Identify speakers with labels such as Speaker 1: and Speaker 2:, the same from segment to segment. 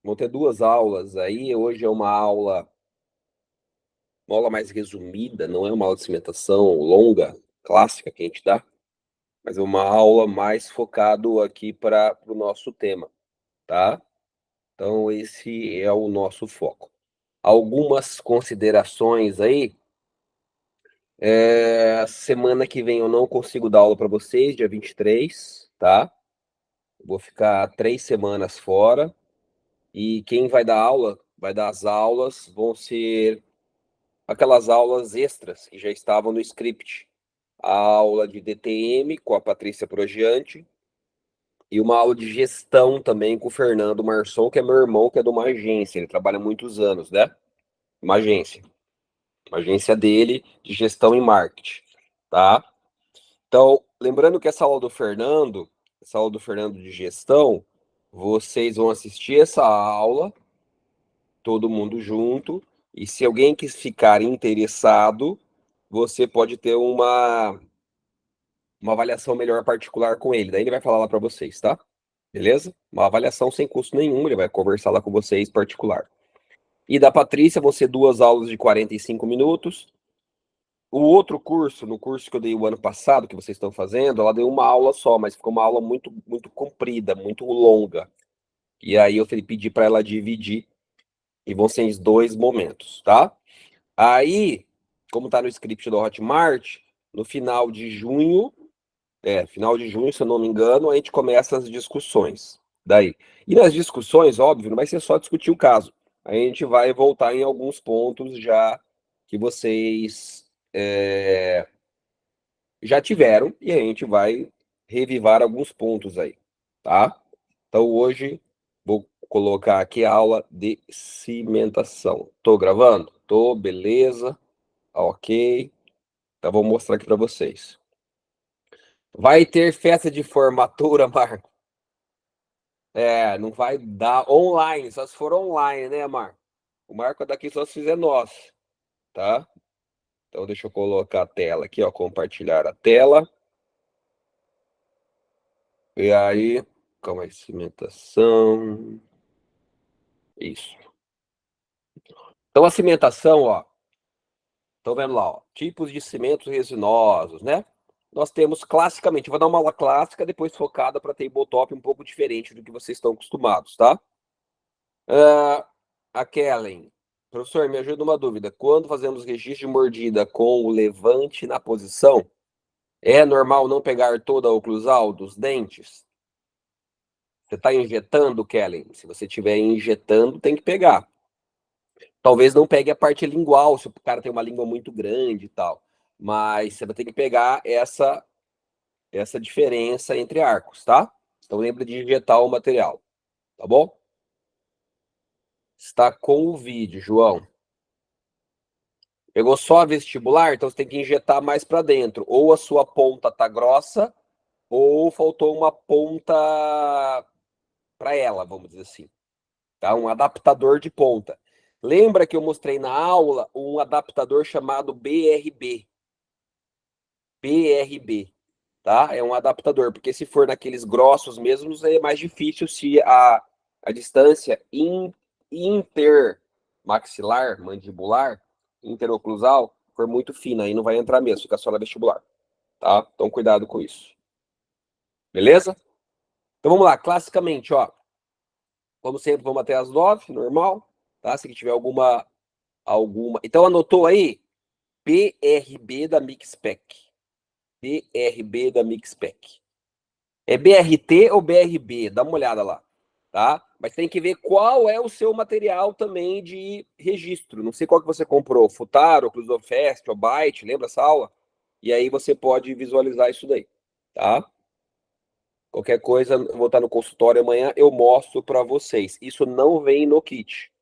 Speaker 1: Vão ter duas aulas aí. Hoje é uma aula mais resumida, não é uma aula de cimentação longa, clássica que a gente dá, mas é uma aula mais focado aqui para o nosso tema, tá? Então, esse é o nosso foco. Algumas considerações aí. Semana que vem eu não consigo dar aula para vocês, dia 23, tá? Vou ficar 3 semanas fora. E quem vai dar aula, vai dar as aulas, vão ser aquelas aulas extras que já estavam no script. A aula de DTM com a Patrícia Progiante e uma aula de gestão também com o Fernando Marçom, que é meu irmão, que é de uma agência. Ele trabalha muitos anos, né? Uma agência. Uma agência dele de gestão e marketing, tá? Então, lembrando que essa aula do Fernando de gestão, vocês vão assistir essa aula, todo mundo junto, e se alguém quis ficar interessado, você pode ter uma avaliação melhor particular com ele. Daí ele vai falar lá para vocês, tá? Beleza? Uma avaliação sem custo nenhum, ele vai conversar lá com vocês particular. E da Patrícia vão ser 2 aulas de 45 minutos. O outro curso, no curso que eu dei o ano passado, que vocês estão fazendo, ela deu uma aula só, mas ficou uma aula muito, muito comprida, muito longa. E aí eu pedi para ela dividir, e vão ser em 2 momentos, tá? Aí, como tá no script do Hotmart, no final de junho, se eu não me engano, a gente começa as discussões. Daí. E nas discussões, óbvio, não vai ser só discutir o caso. A gente vai voltar em alguns pontos já que vocês já tiveram e a gente vai revivar alguns pontos aí, tá? Então hoje vou colocar aqui a aula de cimentação. Tô gravando? Tô, beleza. Ok. Então vou mostrar aqui para vocês. Vai ter festa de formatura, Marco? Não vai dar online, só se for online, né, Marco? O Marco é daqui só se fizer nós, tá? Então deixa eu colocar a tela aqui, ó, compartilhar a tela. E aí, calma aí, cimentação. Isso. Então a cimentação, ó, estão vendo lá, ó, tipos de cimentos resinosos, né? Nós temos classicamente, vou dar uma aula clássica, depois focada para tabletop um pouco diferente do que vocês estão acostumados, tá? A Kellen, professor, me ajuda uma dúvida. Quando fazemos registro de mordida com o levante na posição, é normal não pegar toda a oclusal dos dentes? Você está injetando, Kellen? Se você estiver injetando, tem que pegar. Talvez não pegue a parte lingual, se o cara tem uma língua muito grande e tal. Mas você vai ter que pegar essa diferença entre arcos, tá? Então lembra de injetar o material, tá bom? Está com o vídeo, João. Pegou só a vestibular, então você tem que injetar mais para dentro. Ou a sua ponta tá grossa, ou faltou uma ponta para ela, vamos dizer assim. Tá? Um adaptador de ponta. Lembra que eu mostrei na aula um adaptador chamado BRB? BRB, tá? É um adaptador, porque se for naqueles grossos mesmos, é mais difícil se a distância intermaxilar, mandibular, interoclusal, for muito fina, aí não vai entrar mesmo, fica só na vestibular, tá? Então cuidado com isso. Beleza? Então vamos lá, classicamente, ó. Como sempre, vamos até as 9, normal, tá? Se tiver alguma. Então anotou aí? BRB da Mixpec. BRB da Mixpec. É BRT ou BRB? Dá uma olhada lá, tá? Mas tem que ver qual é o seu material também de registro. Não sei qual que você comprou, Futaro, Clusofest, ou Byte, lembra essa aula? E aí você pode visualizar isso daí, tá? Qualquer coisa, eu vou estar no consultório amanhã, eu mostro para vocês. Isso não vem no kit.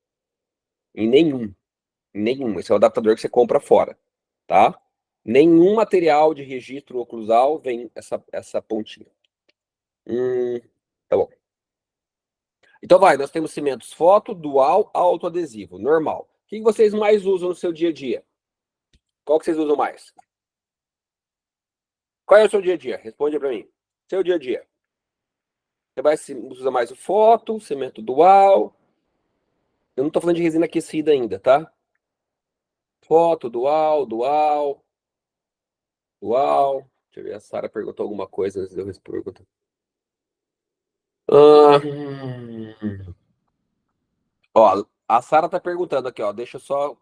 Speaker 1: Em nenhum. Em nenhum. Esse é o adaptador que você compra fora, tá? Nenhum material de registro oclusal vem essa pontinha. Tá bom. Então vai, nós temos cimentos foto, dual, autoadesivo, normal. O que vocês mais usam no seu dia a dia? Qual que vocês usam mais? Qual é o seu dia a dia? Responde para mim. Seu dia a dia. Você vai usa mais o foto, cimento dual. Eu não estou falando de resina aquecida ainda, tá? Foto, dual. Deixa eu ver, a Sara perguntou alguma coisa antes de eu responder. Ó, a Sara tá perguntando aqui, ó. Deixa eu só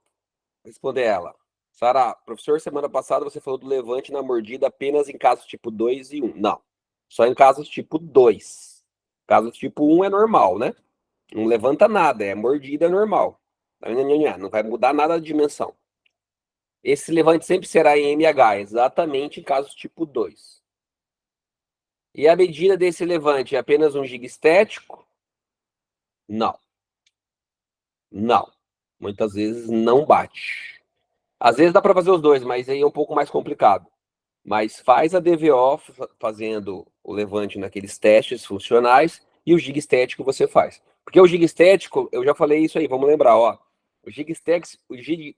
Speaker 1: responder ela. Sara, professor, semana passada você falou do levante na mordida apenas em casos tipo 2 e 1. Não. Só em casos tipo 2. Casos tipo 1 é normal, né? Não levanta nada, é mordida é normal. Não vai mudar nada de dimensão. Esse levante sempre será em MH, exatamente em casos tipo 2. E a medida desse levante é apenas um giga estético? Não. Não. Muitas vezes não bate. Às vezes dá para fazer os dois, mas aí é um pouco mais complicado. Mas faz a DVO fazendo o levante naqueles testes funcionais e o giga estético você faz. Porque o giga estético, eu já falei isso aí, vamos lembrar, ó. O giga estético,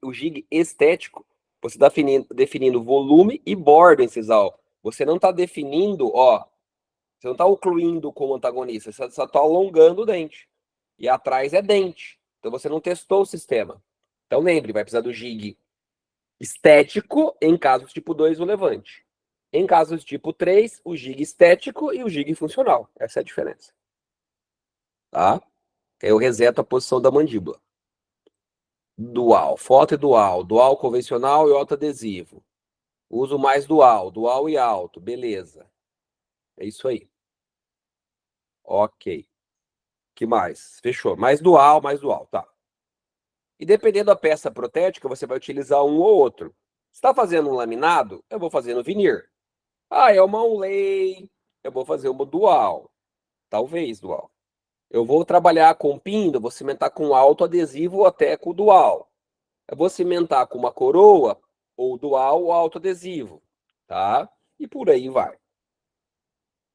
Speaker 1: o giga estético você está definindo volume e borda em sisal. Você não está definindo, ó, você não está ocluindo como antagonista, você só está alongando o dente. E atrás é dente. Então você não testou o sistema. Então lembre, vai precisar do gig estético em casos tipo 2 o levante. Em casos tipo 3, o gig estético e o gig funcional. Essa é a diferença. Tá? Eu reseto a posição da mandíbula. Dual, foto e dual. Dual convencional e autoadesivo. Uso mais dual, dual e alto. Beleza. É isso aí. Ok. Que mais? Fechou. Mais dual, tá. E dependendo da peça protética, você vai utilizar um ou outro. Se está fazendo um laminado, eu vou fazer no veneer. Ah, é uma Onlay, eu vou fazer uma dual. Talvez dual. Eu vou trabalhar com pindo, vou cimentar com alto adesivo ou até com dual. Eu vou cimentar com uma coroa, ou dual ou alto adesivo. Tá? E por aí vai.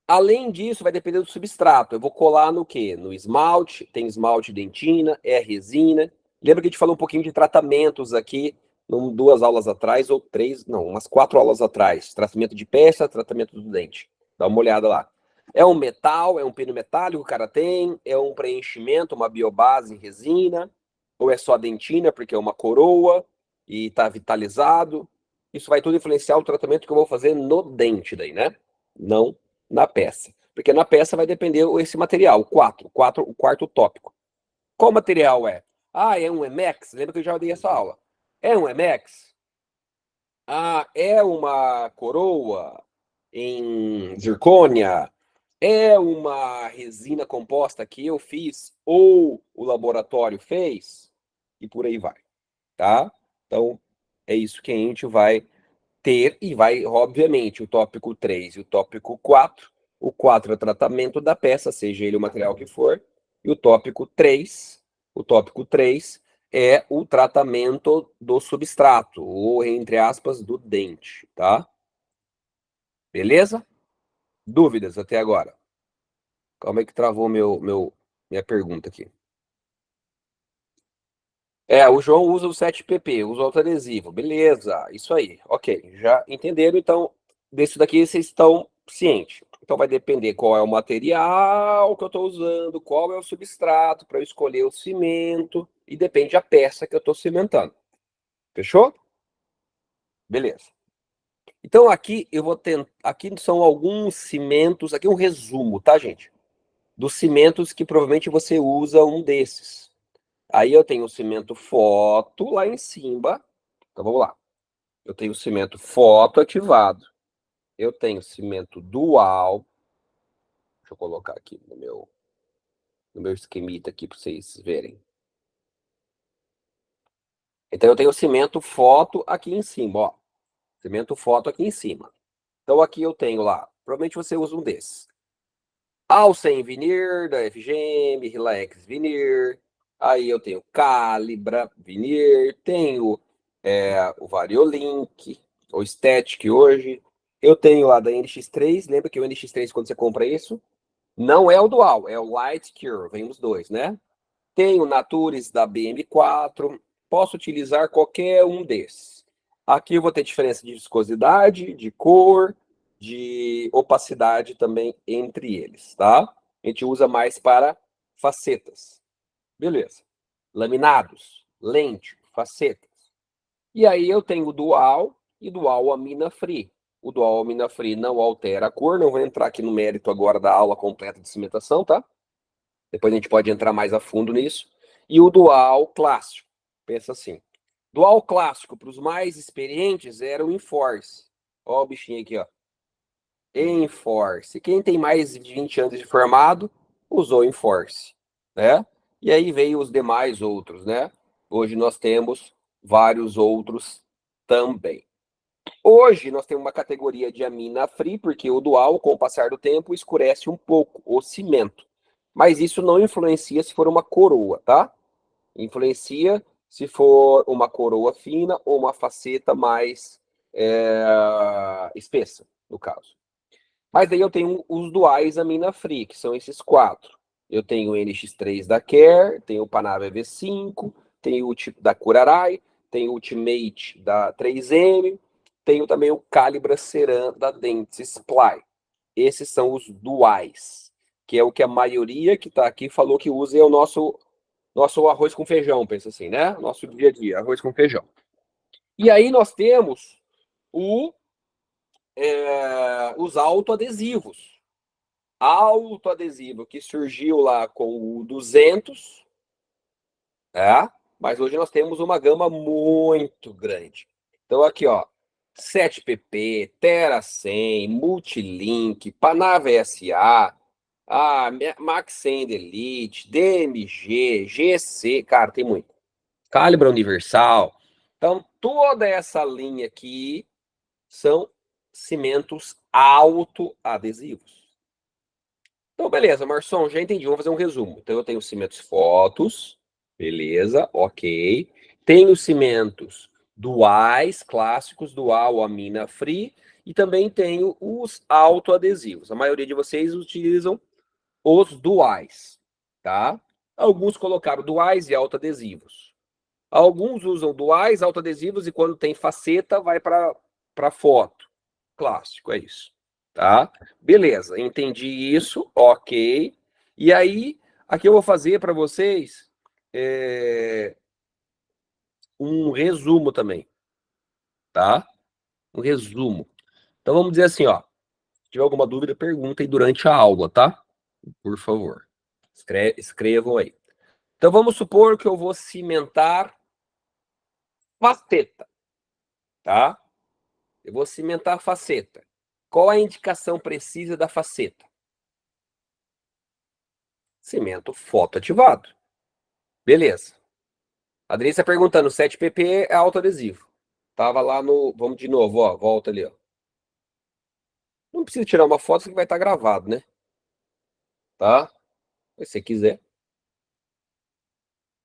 Speaker 1: Além disso, vai depender do substrato. Eu vou colar no quê? No esmalte, tem esmalte dentina, é resina. Lembra que a gente falou um pouquinho de tratamentos aqui, duas aulas atrás, ou três, não, umas 4 aulas atrás. Tratamento de peça, tratamento do dente. Dá uma olhada lá. É um metal, é um pino metálico que o cara tem, é um preenchimento, uma biobase em resina, ou é só dentina, porque é uma coroa e está vitalizado. Isso vai tudo influenciar o tratamento que eu vou fazer no dente daí, né? Não na peça. Porque na peça vai depender esse material, o quarto tópico. Qual material é? Ah, é um Emex? Lembra que eu já dei essa aula? É um Emex? Ah, é uma coroa em zircônia? É uma resina composta que eu fiz ou o laboratório fez? E por aí vai, tá? Então, é isso que a gente vai ter e vai, obviamente, o tópico 3 e o tópico 4. O 4 é o tratamento da peça, seja ele o material que for, e o tópico 3 é o tratamento do substrato, ou entre aspas, do dente, tá? Beleza? Dúvidas até agora? Calma aí que travou minha pergunta aqui. O João usa o 7PP, usa o autoadesivo. Beleza, isso aí. Ok, já entenderam? Então, desse daqui vocês estão cientes. Então, vai depender qual é o material que eu estou usando, qual é o substrato para eu escolher o cimento, e depende da peça que eu estou cimentando. Fechou? Beleza. Então, aqui eu vou tentar. Aqui são alguns cimentos, aqui é um resumo, tá, gente? Dos cimentos que provavelmente você usa um desses. Aí eu tenho o cimento foto lá em cima. Então vamos lá. Eu tenho o cimento foto ativado. Eu tenho cimento dual. Deixa eu colocar aqui no meu esquemita aqui para vocês verem. Então eu tenho o cimento foto aqui em cima, ó. Cimento foto aqui em cima. Então aqui eu tenho lá. Provavelmente você usa um desses. Alcem Veneer da FGM, Relax Veneer. Aí eu tenho Calibra Veneer, tenho o Variolink, o Static hoje. Eu tenho lá da NX3, lembra que o NX3, quando você compra isso, não é o Dual, é o Light Cure, vem os dois, né? Tenho Natures da BM4, posso utilizar qualquer um desses. Aqui eu vou ter diferença de viscosidade, de cor, de opacidade também entre eles, tá? A gente usa mais para facetas. Beleza. laminados, lente, facetas. E aí eu tenho dual e dual amina free. O dual amina free não altera a cor, não vou entrar aqui no mérito agora da aula completa de cimentação, tá? Depois a gente pode entrar mais a fundo nisso. E o dual clássico, pensa assim. Dual clássico para os mais experientes era o Enforce. Ó o bichinho aqui, ó. Enforce. Quem tem mais de 20 anos de formado, usou Enforce, né? E aí veio os demais outros, né? Hoje nós temos vários outros também. Hoje nós temos uma categoria de amina free, porque o dual, com o passar do tempo, escurece um pouco o cimento. Mas isso não influencia se for uma coroa, tá? Influencia se for uma coroa fina ou uma faceta mais espessa, no caso. Mas daí eu tenho os duais amina free, que são esses quatro. Eu tenho o NX3 da Care, tenho o Panava V5, tenho o tipo da Curaray, tenho o Ultimate da 3M, tenho também o Calibra Ceram da Dentsply. Ply. Esses são os duais, que é o que a maioria que está aqui falou que usa, é o nosso arroz com feijão, pensa assim, né? Nosso dia a dia, arroz com feijão. E aí nós temos os autoadesivos. Autoadesivo que surgiu lá com o 200, mas hoje nós temos uma gama muito grande. Então aqui, ó, 7PP, Terra 100, Multilink, Panava SA, Max Elite, DMG, GC, cara, tem muito. Calibra Universal. Então, toda essa linha aqui são cimentos autoadesivos. Então, beleza, Marção, já entendi. Vamos fazer um resumo. Então, eu tenho cimentos fotos, beleza, ok. Tenho cimentos duais, clássicos, dual, amina free, e também tenho os autoadesivos. A maioria de vocês utilizam os duais, tá? Alguns colocaram duais e autoadesivos. Alguns usam duais, autoadesivos, e quando tem faceta, vai para foto. Clássico, é isso. Tá? Beleza, entendi isso, ok. E aí, aqui eu vou fazer para vocês um resumo também, tá? Um resumo. Então vamos dizer assim, ó. Se tiver alguma dúvida, perguntem durante a aula, tá? Por favor. Escrevam aí. Então vamos supor que eu vou cimentar faceta, tá? Eu vou cimentar faceta. Qual a indicação precisa da faceta? Cimento fotoativado. Beleza. A Adriana está perguntando, 7PP é autoadesivo. Tava lá no... Vamos de novo, ó. Volta ali, ó. Não precisa tirar uma foto, que vai estar gravado, né? Tá? Se você quiser.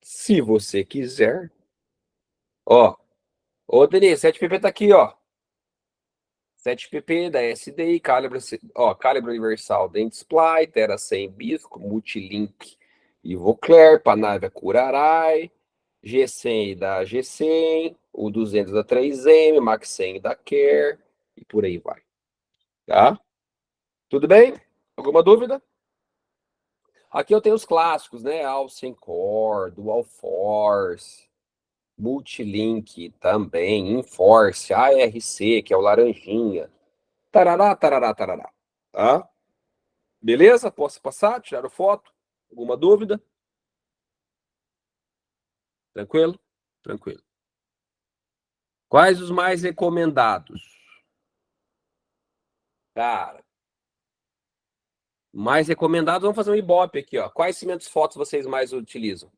Speaker 1: Se você quiser. Ó. Ô, Denise, 7PP tá aqui, ó. 7PP da SDI, Calibra Universal Dentsply, Terra 100 Bisco, Multilink Ivocler, Panavia Curaray, G100 da G100, o 200 da 3M, Max 100 da Care, e por aí vai. Tá? Tudo bem? Alguma dúvida? Aqui eu tenho os clássicos, né? Alcencor, Dual Force, Multilink também, Enforce, ARC, que é o laranjinha. Tarará, tarará, tarará. Tá? Beleza? Posso passar? Tiraram foto? Alguma dúvida? Tranquilo? Tranquilo. Quais os mais recomendados? Cara, mais recomendados, vamos fazer um Ibope aqui, ó. Quais cimentos fotos vocês mais utilizam?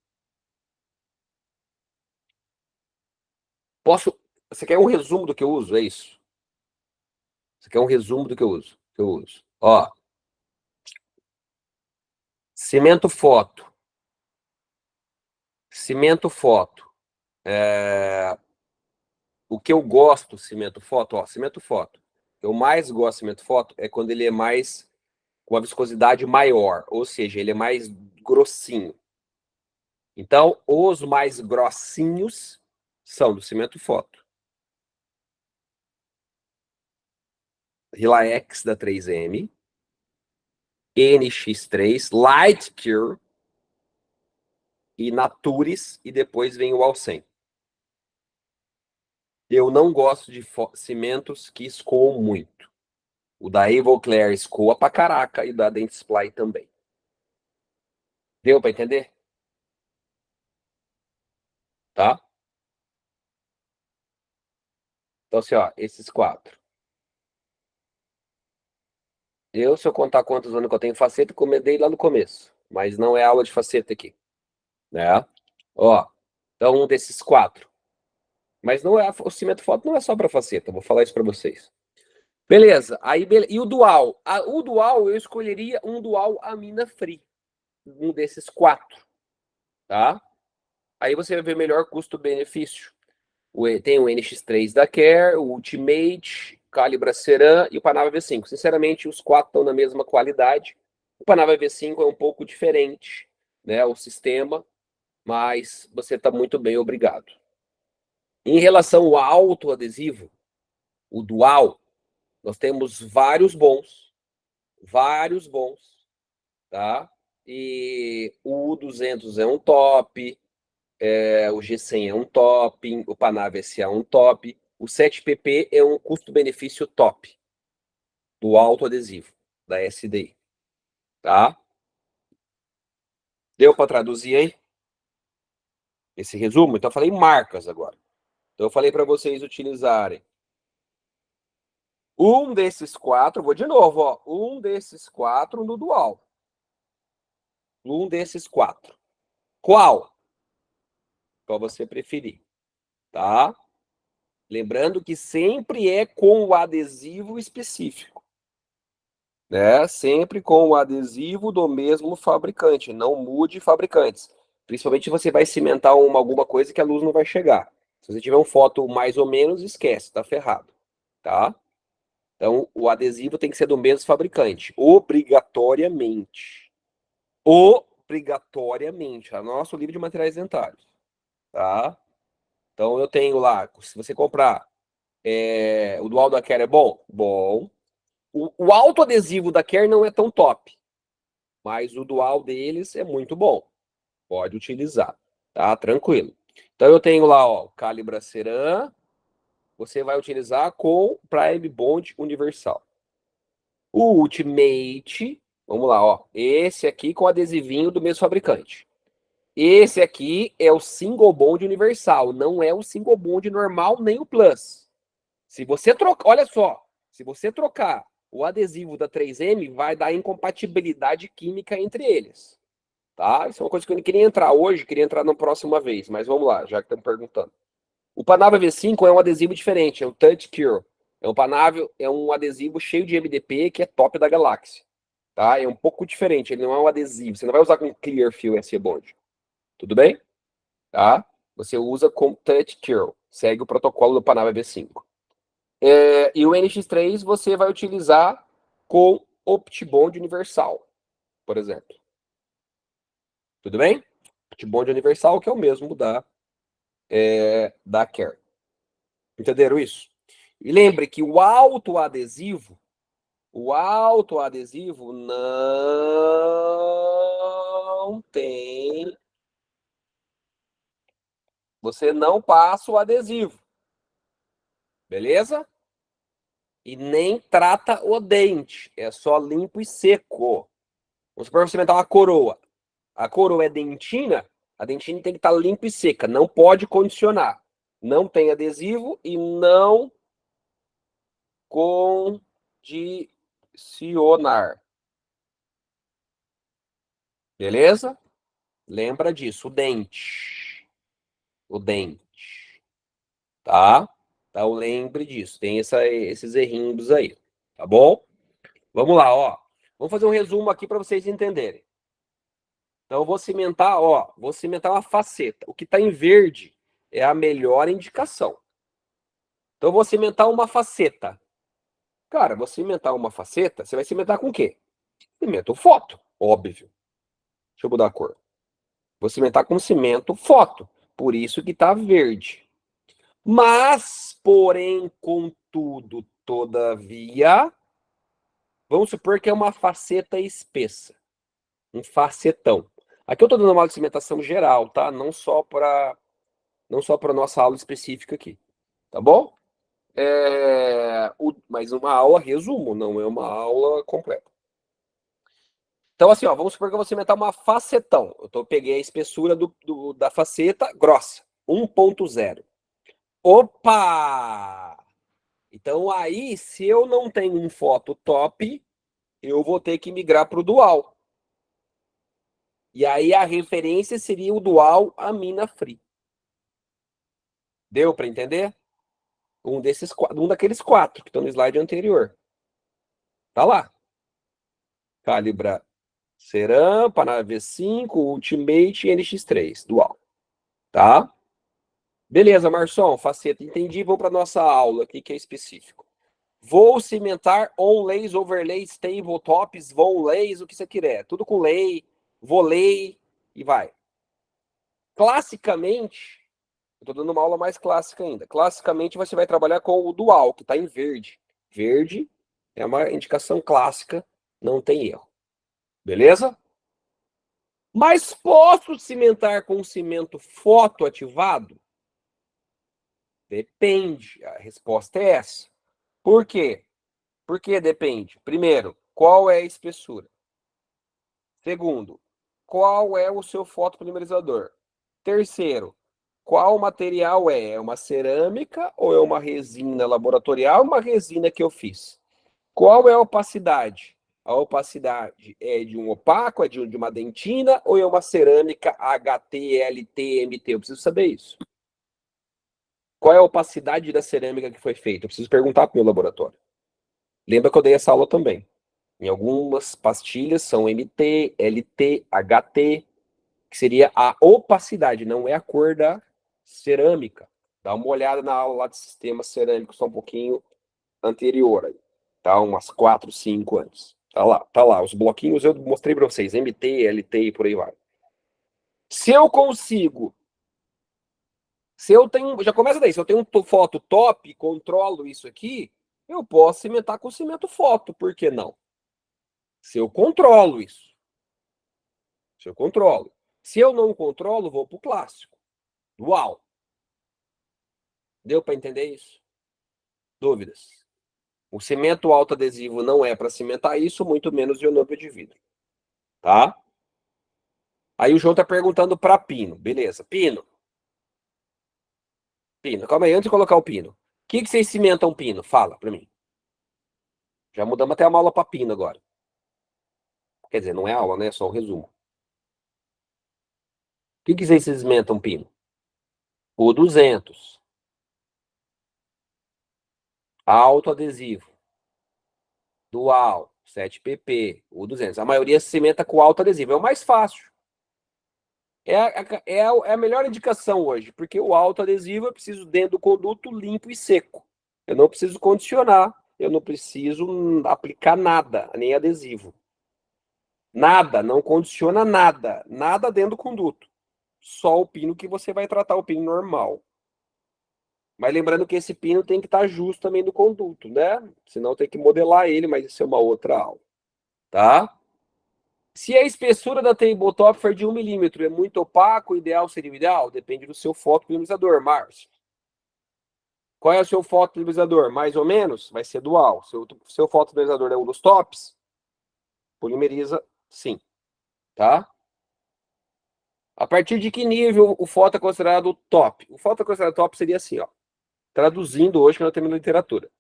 Speaker 1: Posso. Você quer um resumo do que eu uso? É isso? Você quer um resumo do que eu uso? Ó, cimento foto. Cimento foto. O que eu gosto, cimento foto, ó, cimento foto. O que eu mais gosto de cimento foto é quando ele é mais com a viscosidade maior, ou seja, ele é mais grossinho. Então, os mais grossinhos são do cimento foto. Relax da 3M, NX3, Light Cure, e Natures, e depois vem o Alcem. Eu não gosto de cimentos que escoam muito. O da Evoclair escoa pra caraca e o da Dentsply também. Deu para entender? Tá? Então, assim, ó, esses 4. Se eu contar quantos anos que eu tenho faceta, comecei lá no começo. Mas não é aula de faceta aqui. Né? Ó, então um desses 4. Mas não é, o cimento foto não é só para faceta, vou falar isso para vocês. Beleza, aí e o dual? O dual eu escolheria um dual amina free, um desses 4, tá? Aí você vai ver melhor custo-benefício. Tem o NX3 da Care, o Ultimate, Calibra Ceram e o Panava V5. Sinceramente, os 4 estão na mesma qualidade. O Panava V5 é um pouco diferente, né? O sistema, mas você está muito bem, obrigado. Em relação ao autoadesivo, o dual, nós temos vários bons, tá? E o U200 é um top, o G100 é um top, o Panava SA é um top, o 7PP é um custo-benefício top do autoadesivo da SDI, tá? Deu para traduzir aí esse resumo? Então eu falei marcas agora. Então eu falei para vocês utilizarem um desses 4, vou de novo, ó, um desses 4 no dual. Um desses 4. Qual? Qual você preferir, tá? Lembrando que sempre é com o adesivo específico, né? Sempre com o adesivo do mesmo fabricante, não mude fabricantes. Principalmente se você vai cimentar alguma coisa que a luz não vai chegar. Se você tiver uma foto mais ou menos, esquece, tá ferrado, tá? Então, o adesivo tem que ser do mesmo fabricante, obrigatoriamente. Obrigatoriamente, tá? Nosso livro de materiais dentários, tá? Então, eu tenho lá, se você comprar o dual da Care é bom? Bom. O autoadesivo da Care não é tão top, mas o dual deles é muito bom. Pode utilizar, tá? Tranquilo. Então, eu tenho lá, ó, Calibra Ceram. Você vai utilizar com Prime Bond Universal. O Ultimate, vamos lá, ó. Esse aqui com adesivinho do mesmo fabricante. Esse aqui é o Single Bond Universal, não é o Single Bond normal nem o Plus. Se você trocar, olha só, se você trocar o adesivo da 3M, vai dar incompatibilidade química entre eles, tá? Isso é uma coisa que eu não queria entrar hoje, queria entrar na próxima vez, mas vamos lá, já que estamos perguntando. O Panava V5 é um adesivo diferente, é o Touch Cure. É um adesivo cheio de MDP que é top da galáxia, tá? É um pouco diferente, ele não é um adesivo, você não vai usar com Clear Fill SE Bond. Tudo bem? Tá? Você usa com Touch Cure, segue o protocolo do Panava V5. E o NX3 você vai utilizar com OptiBond Universal, por exemplo. Tudo bem? OptiBond Universal, que é o mesmo da Care. Entenderam isso? E lembre que o autoadesivo não tem. Você não passa o adesivo. Beleza? E nem trata o dente. É só limpo e seco. Vamos supor que você inventar uma coroa. A coroa é dentina, a dentina tem que estar limpa e seca. Não pode condicionar. Não tem adesivo e não condicionar. Beleza? Lembra disso. O dente. O dente. Tá? Então lembre disso. Tem esses errinhos aí. Tá bom? Vamos lá, ó. Vamos fazer um resumo aqui para vocês entenderem. Então, eu vou cimentar, ó, vou cimentar uma faceta. O que está em verde é a melhor indicação. Então, eu vou cimentar uma faceta. Cara, vou cimentar uma faceta, você vai cimentar com o quê? Cimento foto, óbvio. Deixa eu mudar a cor. Vou cimentar com cimento foto. Por isso que está verde. Mas, porém, contudo, todavia, vamos supor que é uma faceta espessa. Um facetão. Aqui eu estou dando uma aula de cimentação geral, tá? Não só para nossa aula específica aqui, tá bom? Mas uma aula resumo, não é uma aula completa. Então, assim, ó, vamos supor que eu vou cimentar uma facetão. Peguei a espessura da faceta grossa, 1.0. Opa! Então, aí, se eu não tenho um foto top, eu vou ter que migrar para o dual. E aí, a referência seria o dual amina free. Deu para entender? Um daqueles 4 que estão no slide anterior. Tá lá. Calibra Ceram, Panara V5, Ultimate e NX3, dual. Tá? Beleza, Marção, faceta, entendi. Vamos para nossa aula aqui, que é específico. Vou cimentar onlays, overlays, tabletops, vonlays, o que você quiser. Tudo com lay, volei e vai. Classicamente, eu estou dando uma aula mais clássica ainda. Classicamente, você vai trabalhar com o dual, que está em verde. Verde é uma indicação clássica, não tem erro. Beleza? Mas posso cimentar com cimento fotoativado? Depende. A resposta é essa. Por quê? Porque depende. Primeiro, qual é a espessura? Segundo, qual é o seu fotopolimerizador? Terceiro, qual material é? É uma cerâmica ou é uma resina laboratorial ou uma resina que eu fiz? Qual é a opacidade? A opacidade é de um opaco, é de uma dentina ou é uma cerâmica HT, LT, MT? Eu preciso saber isso. Qual é a opacidade da cerâmica que foi feita? Eu preciso perguntar para o meu laboratório. Lembra que eu dei essa aula também. Em algumas pastilhas são MT, LT, HT, que seria a opacidade, não é a cor da cerâmica. Dá uma olhada na aula lá de sistemas cerâmicos, só um pouquinho anterior aí, tá? Umas 4, 5 anos. Tá lá. Os bloquinhos eu mostrei para vocês, MT, LT e por aí vai. Se eu consigo, se eu tenho, já começa daí, se eu tenho foto top, controlo isso aqui, eu posso cimentar com cimento foto, por que não? Se eu controlo isso. Se eu controlo. Se eu não controlo, vou para o clássico. Dual. Deu para entender isso? Dúvidas? O cimento autoadesivo não é para cimentar isso, muito menos ionômero de vidro. Tá? Aí o João tá perguntando para pino. Beleza. Pino. Pino. Calma aí, antes de colocar o pino. O que vocês cimentam pino? Fala para mim. Já mudamos até uma aula para pino agora. Quer dizer, não é aula, né? É só um resumo. O que vocês cimentam pino? O 200. Autoadesivo. Dual. 7pp. O 200. A maioria se cimenta com autoadesivo. É o mais fácil. É a melhor indicação hoje, porque o autoadesivo eu preciso dentro do conduto limpo e seco. Eu não preciso condicionar, eu não preciso aplicar nada, nem adesivo. Nada, não condiciona nada, nada dentro do conduto. Só o pino que você vai tratar, o pino normal. Mas lembrando que esse pino tem que estar justo também no conduto, né? Senão tem que modelar ele, mas isso é uma outra aula, tá? Se a espessura da tabletop for de 1 milímetro, é muito opaco, o ideal seria o ideal? Depende do seu fotopolimerizador, Márcio. Qual é o seu fotopolimerizador? Mais ou menos? Vai ser dual. Seu fotopolimerizador é um dos tops? Polimeriza, sim. Tá? A partir de que nível o foto é considerado top? O foto é considerado top seria assim, ó. Traduzindo hoje que nós temos na literatura.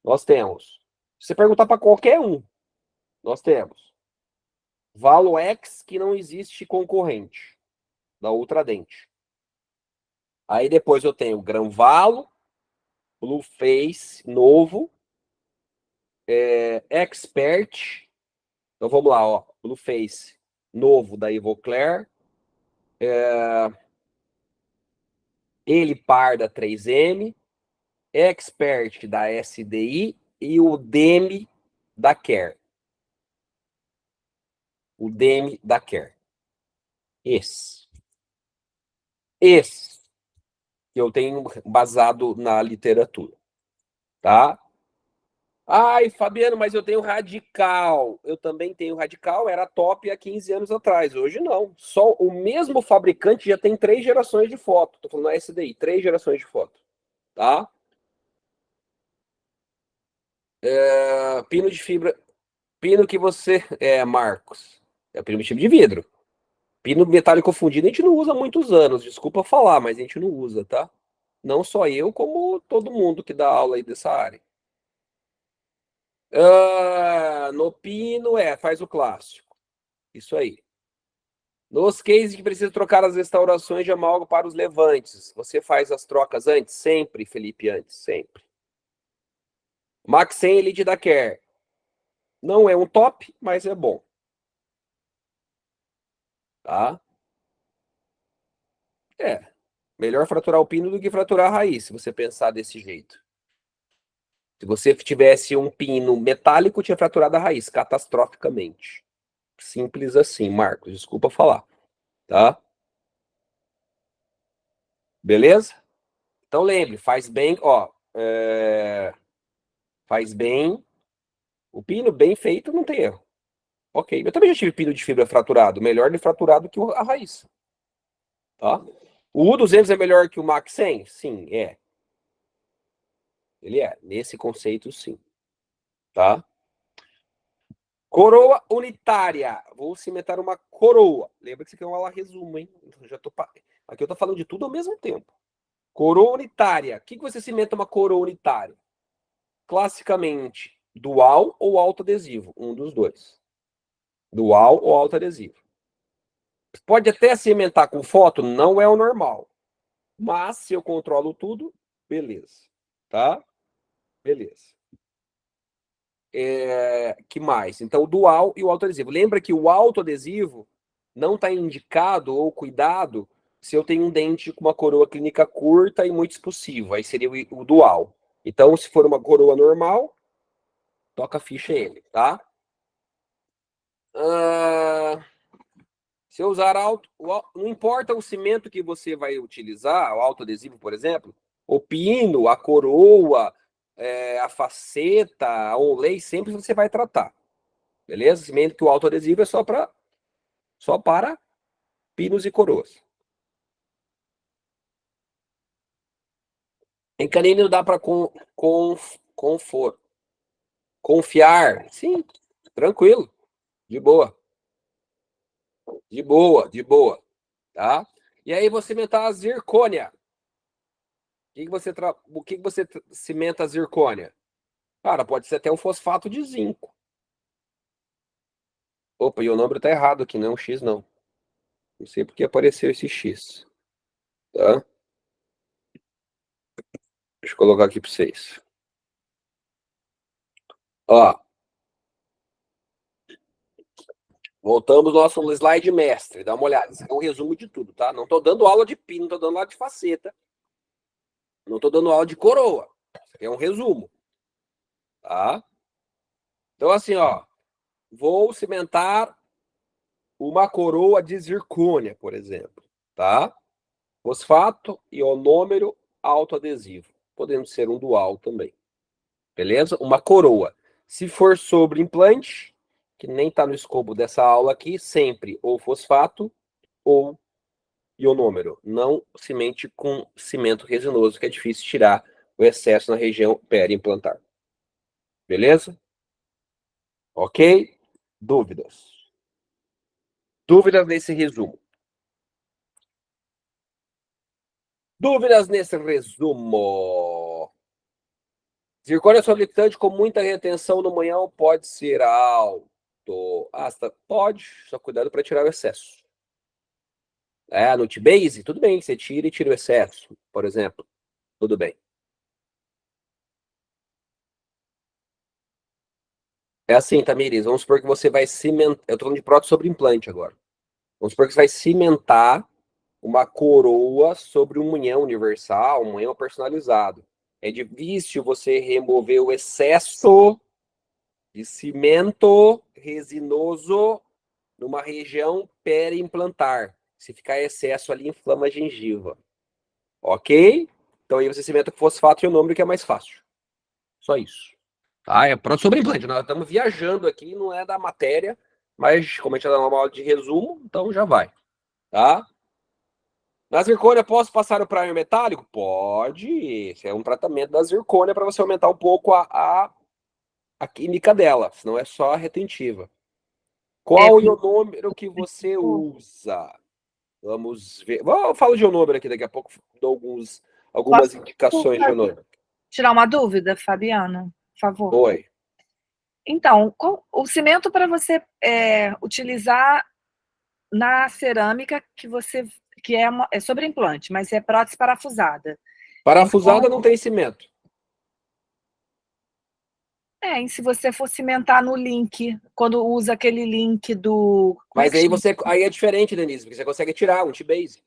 Speaker 1: Nós temos. Se você perguntar para qualquer um, nós temos Valo X, que não existe concorrente da Ultradente. Aí depois eu tenho Granvalo, Blueface, novo, Expert. Então vamos lá, ó. Blueface, novo da Ivoclar. Ele par da 3M. Expert da SDI e o Demi da Care. O Demi da Care. Esse. Esse que eu tenho basado na literatura. Tá? Ai, Fabiano, mas eu tenho Radical. Eu também tenho Radical, era top há 15 anos atrás. Hoje não. Só o mesmo fabricante já tem 3 gerações de foto. Tô falando SDI, 3 gerações de foto. Tá? Pino de fibra. Pino que você. Marcos. É pino tipo de vidro. Pino metálico fundido a gente não usa há muitos anos. Desculpa falar, mas a gente não usa, tá? Não só eu, como todo mundo que dá aula aí dessa área. No pino, faz o clássico. Isso aí. Nos cases que precisa trocar as restaurações de amálgama para os levantes, você faz as trocas antes? Sempre, Felipe, antes, sempre. Max 100 Elite da Care. Não é um top, mas é bom. Tá? É. Melhor fraturar o pino do que fraturar a raiz, se você pensar desse jeito. Se você tivesse um pino metálico, tinha fraturado a raiz, catastroficamente. Simples assim, Marcos. Desculpa falar. Tá? Beleza? Então lembre, faz bem, ó. Faz bem. O pino bem feito não tem erro. Ok. Eu também já tive pino de fibra fraturado. Melhor de fraturado que a raiz. Tá? O U200 é melhor que o Max 100? Sim, é. Ele é. Nesse conceito, sim. Tá? Coroa unitária. Vou cimentar uma coroa. Lembra que isso aqui é uma aula resumo, hein? Aqui eu tô falando de tudo ao mesmo tempo. Coroa unitária. O que você cimenta uma coroa unitária? Classicamente, dual ou autoadesivo. Um dos dois. Dual ou autoadesivo. Pode até cimentar com foto, não é o normal. Mas se eu controlo tudo, beleza. Tá? Beleza. Que mais? Então, o dual e o autoadesivo. Lembra que o autoadesivo não está indicado ou cuidado se eu tenho um dente com uma coroa clínica curta e muito expulsivo. Aí seria o dual. Então, se for uma coroa normal, toca a ficha ele, tá? Se eu usar não importa o cimento que você vai utilizar, o autoadesivo, por exemplo, o pino, a coroa, a faceta, a onlay, sempre você vai tratar. Beleza? Cimento que o autoadesivo é só para pinos e coroas. Em canino dá para confiar. Sim, tranquilo. De boa. De boa, de boa. Tá? E aí você cimentar a zircônia. O que você cimenta a zircônia? Cara, pode ser até um fosfato de zinco. Opa, e o número tá errado aqui, não é um X, não. Não sei porque apareceu esse X. Tá? Deixa eu colocar aqui para vocês. Ó, voltamos ao nosso slide mestre. Dá uma olhada. Isso é um resumo de tudo, tá? Não tô dando aula de pino, não tô dando aula de faceta. Não tô dando aula de coroa. Isso aqui é um resumo. Tá? Então, assim, ó. Vou cimentar uma coroa de zircônia, por exemplo. Tá? Fosfato, ionômero, autoadesivo. Podendo ser um dual também. Beleza? Uma coroa. Se for sobre implante, que nem está no escopo dessa aula aqui, sempre ou fosfato ou ionômero. Não cimente com cimento resinoso, que é difícil tirar o excesso na região periimplantar. Beleza? Ok? Dúvidas? Dúvidas nesse resumo? Dúvidas nesse resumo? Zircônia solitante com muita retenção no manhã pode ser alto. Pode, só cuidado para tirar o excesso. No T-Base, tudo bem, você tira e tira o excesso, por exemplo. Tudo bem. É assim, Tamires, vamos supor que você vai cimentar. Eu estou falando de prótese sobre implante agora. Vamos supor que você vai cimentar uma coroa sobre um munhão universal, um munhão personalizado. É difícil você remover o excesso de cimento resinoso numa região periimplantar. Se ficar excesso ali, inflama a gengiva. Ok? Então aí você cimenta com fosfato e o número que é mais fácil. Só isso. Tá? É prótese sobre implante. Nós estamos viajando aqui, não é da matéria, mas como a gente está dando uma aula de resumo, então já vai. Tá? Na zircônia, posso passar o primer metálico? Pode. Esse é um tratamento da zircônia para você aumentar um pouco a química dela, senão é só retentiva.
Speaker 2: É,
Speaker 1: Qual ionômero que você usa? Vamos ver. Eu falo de ionômero aqui daqui a pouco, dou algumas
Speaker 2: posso
Speaker 1: indicações de ionômero.
Speaker 2: tirar uma dúvida, Fabiana, por favor?
Speaker 1: Oi.
Speaker 2: Então, o cimento para você utilizar na cerâmica que é sobre implante, mas é prótese parafusada.
Speaker 1: Parafusada
Speaker 2: Então,
Speaker 1: não tem cimento.
Speaker 2: e se você for cimentar no link, quando usa aquele link do. Como é
Speaker 1: Mas
Speaker 2: que
Speaker 1: aí
Speaker 2: chama?
Speaker 1: aí é diferente, Denise, porque você consegue tirar um T-base.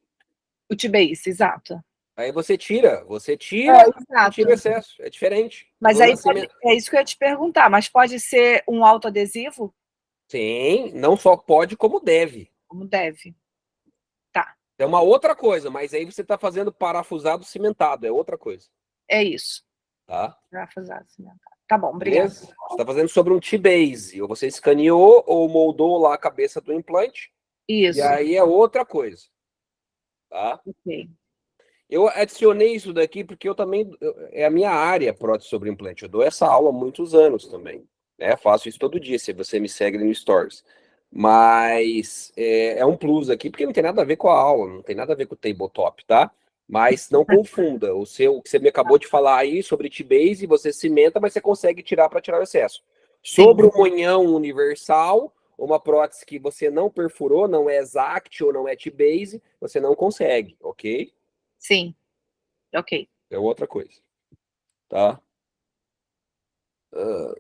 Speaker 2: O T-base, exato.
Speaker 1: Aí você
Speaker 2: É,
Speaker 1: tira e tira o
Speaker 2: exato.
Speaker 1: excesso. É diferente.
Speaker 2: Mas
Speaker 1: No
Speaker 2: aí
Speaker 1: nascimento.
Speaker 2: é isso que eu ia te perguntar, mas pode ser um autoadesivo?
Speaker 1: Sim, não só pode, como deve.
Speaker 2: Como deve. Tá,
Speaker 1: É uma outra coisa, mas aí você está fazendo parafusado cimentado, é outra coisa.
Speaker 2: é isso.
Speaker 1: Tá?
Speaker 2: Parafusado, cimentado. Tá bom, obrigada.
Speaker 1: Beleza? Você está fazendo sobre um T-base. Ou você escaneou ou moldou lá a cabeça do implante. E
Speaker 2: Isso,
Speaker 1: aí é outra coisa. Tá?
Speaker 2: ok.
Speaker 1: Eu adicionei isso daqui porque eu também. É a minha área prótese sobre implante. Eu dou essa aula há muitos anos também. Né? Faço isso todo dia, se você me segue no Stories. Mas é um plus aqui, porque não tem nada a ver com a aula, não tem nada a ver com o tabletop, tá? Mas não confunda. O que você me acabou de falar aí sobre T-Base, você cimenta, mas você consegue tirar para tirar o excesso.
Speaker 2: Sim,
Speaker 1: Sobre o monhão universal, uma prótese que você não perfurou, não é Exact ou não é T-Base, você não consegue, ok?
Speaker 2: sim, ok.
Speaker 1: É outra coisa, tá? Ah,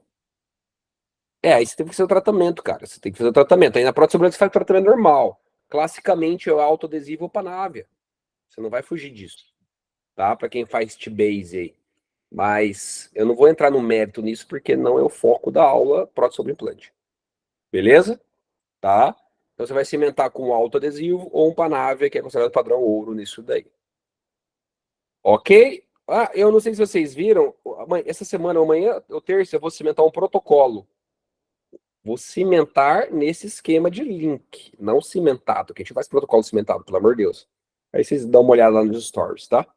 Speaker 1: aí você tem que fazer o tratamento, cara. Você tem que fazer o tratamento. Aí na prótese sobrancelha você faz o tratamento normal. Classicamente é o autoadesivo ou panávia. Você não vai fugir disso, tá? Para quem faz T-Base aí. Mas eu não vou entrar no mérito nisso porque não é o foco da aula prótese sobre implante. Beleza? Tá? Então você vai cimentar com um autoadesivo ou um panávia, que é considerado padrão ouro nisso daí. Ok? Ah, eu não sei se vocês viram, essa semana, amanhã ou terça, eu vou cimentar um protocolo. Vou cimentar nesse esquema de link, não cimentado, que a gente faz protocolo cimentado, pelo amor de Deus. Aí vocês dão uma olhada lá nos stories, tá?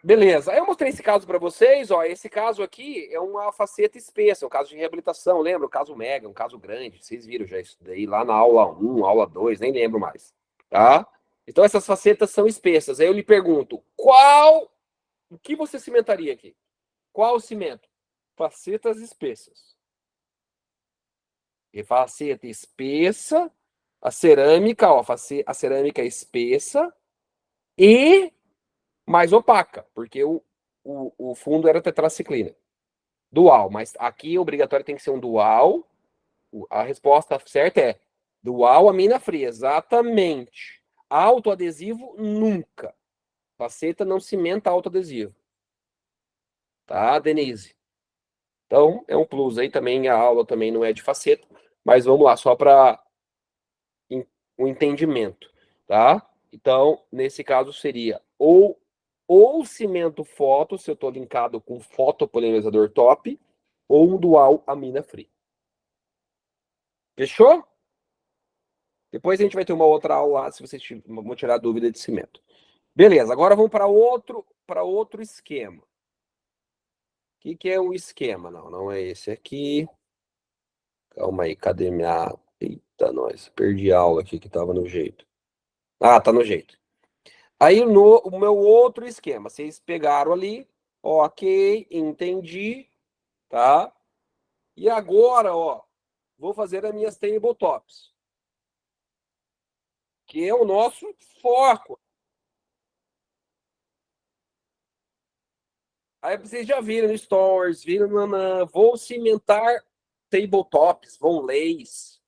Speaker 1: Beleza. Aí eu mostrei esse caso para vocês, ó. Esse caso aqui é uma faceta espessa, um caso de reabilitação, lembra? Um caso mega, um caso grande. Vocês viram já isso daí lá na aula 1, aula 2, nem lembro mais, tá? Então essas facetas são espessas. Aí eu lhe pergunto, o que você cimentaria aqui? Qual o cimento? Facetas espessas. E faceta espessa, a cerâmica, ó, a cerâmica espessa e mais opaca, porque o fundo era tetraciclina. Dual, mas aqui obrigatório tem que ser um dual. A resposta certa é dual amina fria, exatamente. Autoadesivo, nunca. Faceta não cimenta autoadesivo. Tá, Denise? Então, é um plus aí também, a aula também não é de faceta, mas vamos lá, só para o entendimento, tá? Então, nesse caso seria ou cimento foto, se eu estou linkado com fotopolimerizador top, ou um dual amina free. Fechou? Depois a gente vai ter uma outra aula lá, se vocês vão tirar dúvida de cimento. Beleza, agora vamos para outro esquema. O que é o esquema? Não é esse aqui. Calma aí, cadê minha... Eita, nós, perdi a aula aqui que estava no jeito. Ah, tá no jeito. Aí o meu outro esquema, vocês pegaram ali, ok, entendi, tá? E agora, ó, vou fazer as minhas tabletops, que é o nosso foco. Aí vocês já viram no Stories, viram vou cimentar tabletops, vão leis.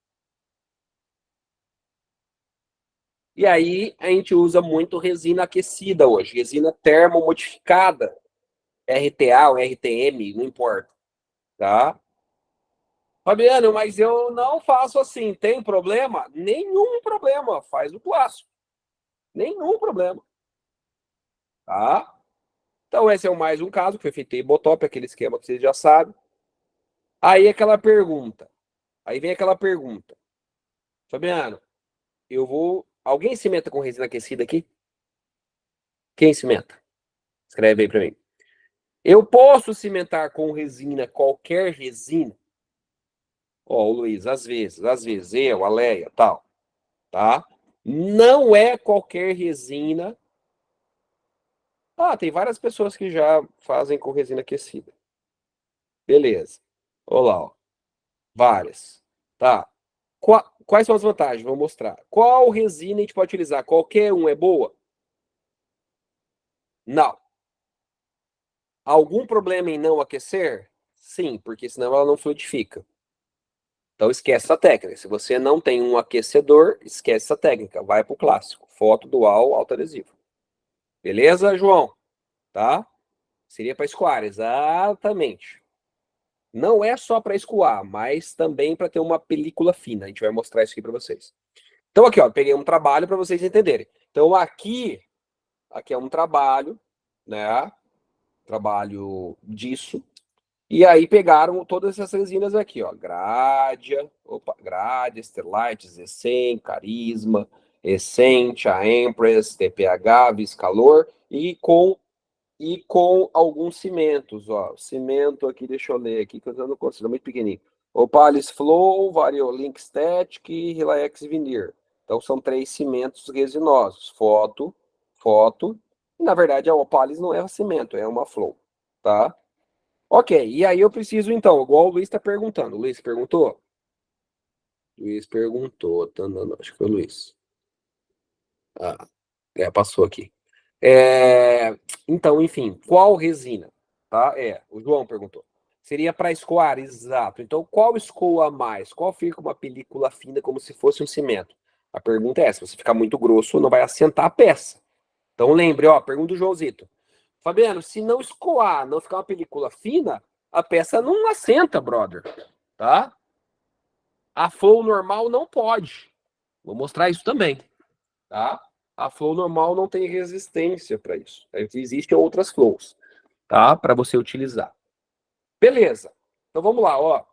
Speaker 1: E aí a gente usa muito resina aquecida hoje, resina termomodificada, RTA ou RTM, não importa, tá? Fabiano, mas eu não faço assim. Tem problema? Nenhum problema. Faz o clássico. Nenhum problema. Tá? Então, esse é mais um caso que foi feito em Tabletop, aquele esquema que vocês já sabem. Aí aquela pergunta. Aí vem aquela pergunta. Fabiano, alguém cimenta com resina aquecida aqui? Quem cimenta? Escreve aí para mim. Eu posso cimentar com resina, qualquer resina? Ó, o Luiz, às vezes, eu, a Leia, tal, tá? Não é qualquer resina. Ah, tem várias pessoas que já fazem com resina aquecida. Beleza. Olha lá, ó. Várias. Tá. Quais são as vantagens? Vou mostrar. Qual resina a gente pode utilizar? Qualquer um é boa? Não. Algum problema em não aquecer? Sim, porque senão ela não fluidifica. Então esquece essa técnica. Se você não tem um aquecedor, esquece essa técnica. Vai para o clássico. Foto dual alto adesivo. Beleza, João? Tá? Seria para escoar, exatamente. Não é só para escoar, mas também para ter uma película fina. A gente vai mostrar isso aqui para vocês. Então aqui, ó, peguei um trabalho para vocês entenderem. Então aqui é um trabalho, né? Trabalho disso. E aí pegaram todas essas resinas aqui, ó. Gradia, Sterlite, Z100, Carisma, Essente, a Empress, TPH, Viscalor e com alguns cimentos, ó. Cimento aqui, deixa eu ler aqui, que eu não consigo, é muito pequenininho. Opalis Flow, Variolink Static e Relax Veneer. Então são 3 cimentos resinosos. Foto. Na verdade, a Opalis não é cimento, é uma Flow, tá? Ok, e aí eu preciso então, igual o Luiz está perguntando. O Luiz perguntou? Luiz perguntou, tá andando, acho que foi o Luiz. Ah, passou aqui. Então, enfim, qual resina? Tá? O João perguntou. Seria para escoar, exato. Então, qual escoa mais? Qual fica uma película fina como se fosse um cimento? A pergunta é essa: se ficar muito grosso, não vai assentar a peça. Então, lembre, ó, pergunta do Joãozito. Fabiano, se não escoar, não ficar uma película fina, a peça não assenta, brother. Tá? A flow normal não pode. Vou mostrar isso também. Tá? A flow normal não tem resistência para isso. Existem outras flows, tá? Para você utilizar. Beleza. Então vamos lá, ó.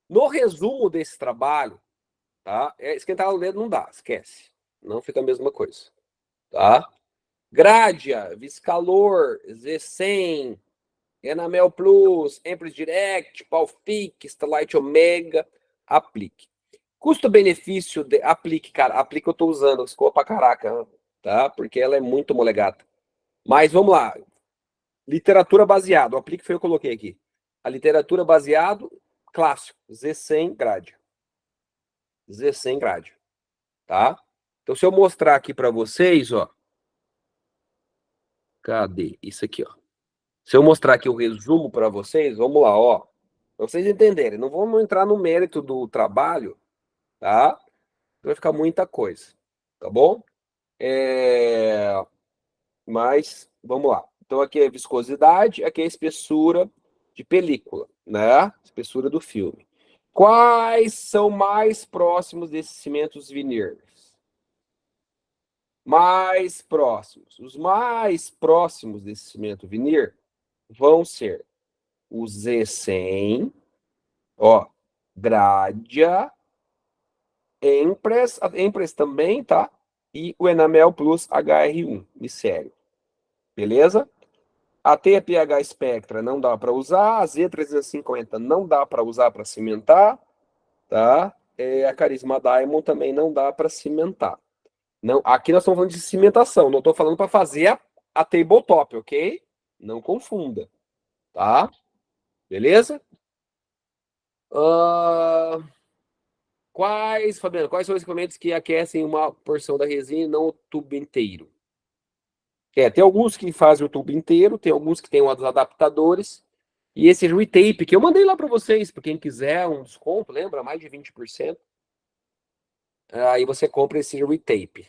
Speaker 1: No resumo desse trabalho, tá? Esquentar o dedo não dá, esquece. Não fica a mesma coisa, tá? Gradia, Viscalor, Z100, Enamel Plus, Empress Direct, Palfic, Starlight Omega, aplique. Custo-benefício, aplique, cara. Aplique eu tô usando, escoa pra caraca, tá? Porque ela é muito molegata. Mas vamos lá. Literatura baseado. O aplique foi eu coloquei aqui. A literatura baseado, clássico. Z100 grade. Z100 grade. Tá? Então, se eu mostrar aqui para vocês, ó. Cadê? Isso aqui, ó. Se eu mostrar aqui o resumo para vocês, vamos lá, ó. Pra vocês entenderem. Não vamos entrar no mérito do trabalho, tá? Vai ficar muita coisa. Tá bom? Mas, vamos lá. Então, aqui é viscosidade, aqui é a espessura de película, né? Espessura do filme. Quais são mais próximos desses cimentos veneers? Mais próximos. Os mais próximos desse cimento veneer vão ser o Z100, ó, Gradia, Empress, a Empress também, tá? E o Enamel Plus HR1, micélio. Beleza? A TPH Spectra não dá para usar, a Z350 não dá para usar para cimentar, tá? A Carisma Diamond também não dá para cimentar. Não, aqui nós estamos falando de cimentação, não estou falando para fazer a tabletop, ok? Não confunda, tá? Beleza? Fabiano, quais são os equipamentos que aquecem uma porção da resina e não o tubo inteiro? Tem alguns que fazem o tubo inteiro, tem alguns que tem os adaptadores. E esse retape que eu mandei lá para vocês, para quem quiser um desconto, lembra? Mais de 20%. Aí você compra esse retape.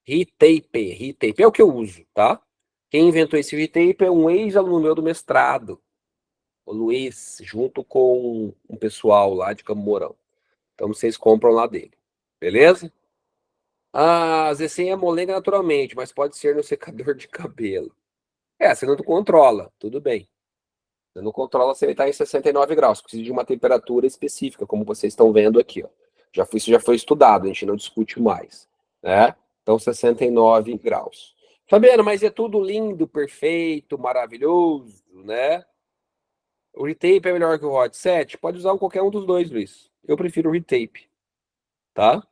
Speaker 1: Retape é o que eu uso, tá? Quem inventou esse retape é um ex-aluno meu do mestrado, o Luiz, junto com um pessoal lá de Campo Mourão. Então vocês compram lá dele. Beleza? A Z100 é molenga naturalmente, mas pode ser no secador de cabelo. Você não controla, tudo bem. Você não controla se ele está em 69 graus. Precisa de uma temperatura específica, como vocês estão vendo aqui, ó. Isso já foi estudado, a gente não discute mais, né? Então, 69 graus. Fabiano, mas é tudo lindo, perfeito, maravilhoso, né? O retape é melhor que o hot set? Pode usar qualquer um dos dois, Luiz. Eu prefiro o retape, tá?